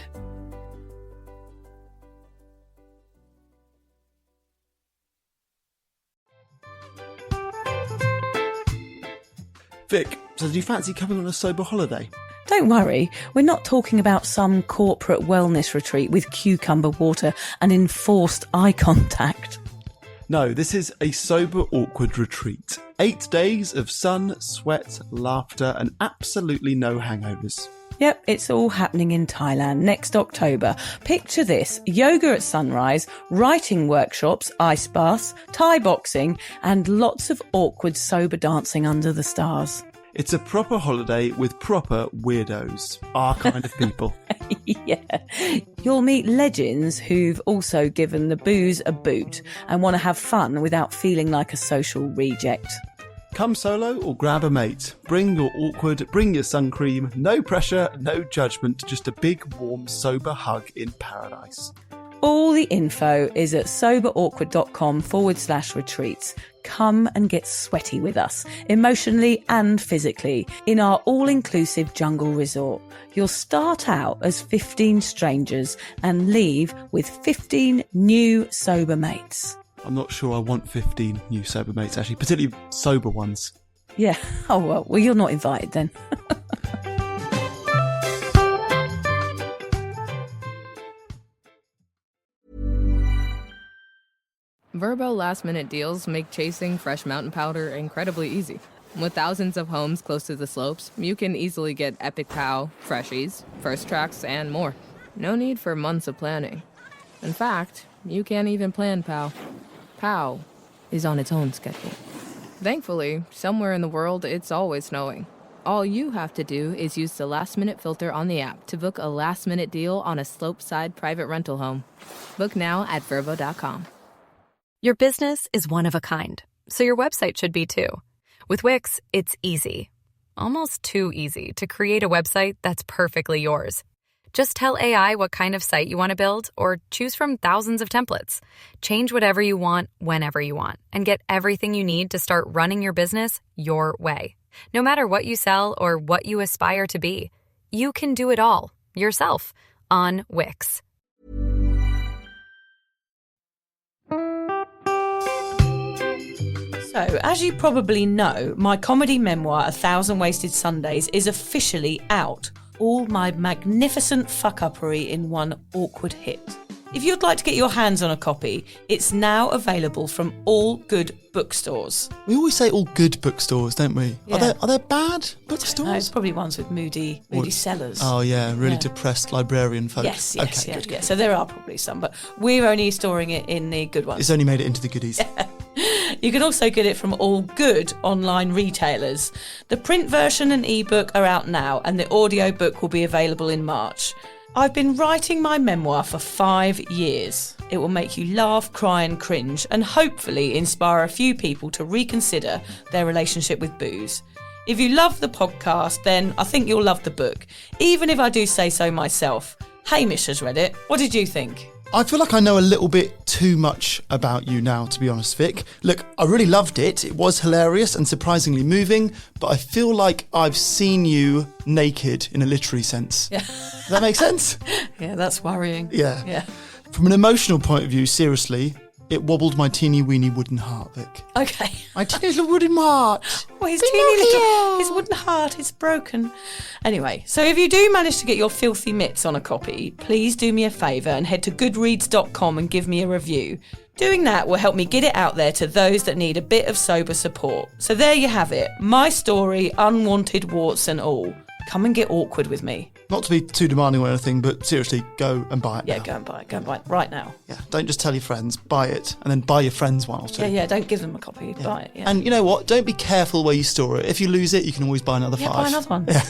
Vic, so do you fancy coming on a sober holiday? Don't worry, we're not talking about some corporate wellness retreat with cucumber water and enforced eye contact. No, this is a sober awkward retreat. 8 days of sun, sweat, laughter, and absolutely no hangovers. Yep, it's all happening in Thailand next October. Picture this: yoga at sunrise, writing workshops, ice baths, Thai boxing, and lots of awkward sober dancing under the stars. It's a proper holiday with proper weirdos, our kind of people. Yeah. You'll meet legends who've also given the booze a boot and want to have fun without feeling like a social reject. Come solo or grab a mate. Bring your awkward, bring your sun cream. No pressure, no judgment, just a big, warm, sober hug in paradise. All the info is at soberawkward.com/retreats. Come and get sweaty with us, emotionally and physically, in our all-inclusive jungle resort. You'll start out as 15 strangers and leave with 15 new sober mates. I'm not sure I want 15 new sober mates, actually, particularly sober ones. Yeah. Oh, well, you're not invited then. Verbo last-minute deals make chasing fresh mountain powder incredibly easy. With thousands of homes close to the slopes, you can easily get Epic Pow, Freshies, First Tracks, and more. No need for months of planning. In fact, you can't even plan POW. POW is on its own schedule. Thankfully, somewhere in the world, it's always snowing. All you have to do is use the last-minute filter on the app to book a last-minute deal on a slopeside private rental home. Book now at Vrbo.com. Your business is one of a kind, so your website should be too. With Wix, it's easy. Almost too easy to create a website that's perfectly yours. Just tell AI what kind of site you want to build or choose from thousands of templates. Change whatever you want, whenever you want, and get everything you need to start running your business your way. No matter what you sell or what you aspire to be, you can do it all yourself on Wix. So, as you probably know, my comedy memoir, 1,000 Wasted Sundays, is officially out. All my magnificent fuck-uppery in one awkward hit. If you'd like to get your hands on a copy, it's now available from all good bookstores. We always say all good bookstores, don't we? Yeah. Are there bad bookstores? No, it's probably ones with moody sellers. Oh yeah, really depressed librarian folk. Yes, okay, yeah. So there are probably some, but we're only storing it in the good ones. It's only made it into the goodies. You can also get it from all good online retailers. The print version and ebook are out now, and the audiobook will be available in March. I've been writing my memoir for 5 years. It will make you laugh, cry and cringe, and hopefully inspire a few people to reconsider their relationship with booze. If you love the podcast, then I think you'll love the book, even if I do say so myself. Hamish has read it. What did you think? I feel like I know a little bit too much about you now, to be honest, Vic. Look, I really loved it. It was hilarious and surprisingly moving, but I feel like I've seen you naked in a literary sense. Yeah. Does that make sense? Yeah, that's worrying. Yeah. From an emotional point of view, seriously, it wobbled my teeny weeny wooden heart, Vic. Okay. My teeny little wooden heart. Well, his wooden heart is broken. Anyway, so if you do manage to get your filthy mitts on a copy, please do me a favour and head to goodreads.com and give me a review. Doing that will help me get it out there to those that need a bit of sober support. So there you have it. My story, unwanted warts and all. Come and get awkward with me. Not to be too demanding or anything, but seriously, go and buy it now. Go and buy it right now. Yeah, don't just tell your friends, buy it, and then buy your friends one or two. Yeah, don't give them a copy, buy it, yeah. And you know what, don't be careful where you store it. If you lose it, you can always buy another 5. Buy another one. Yeah.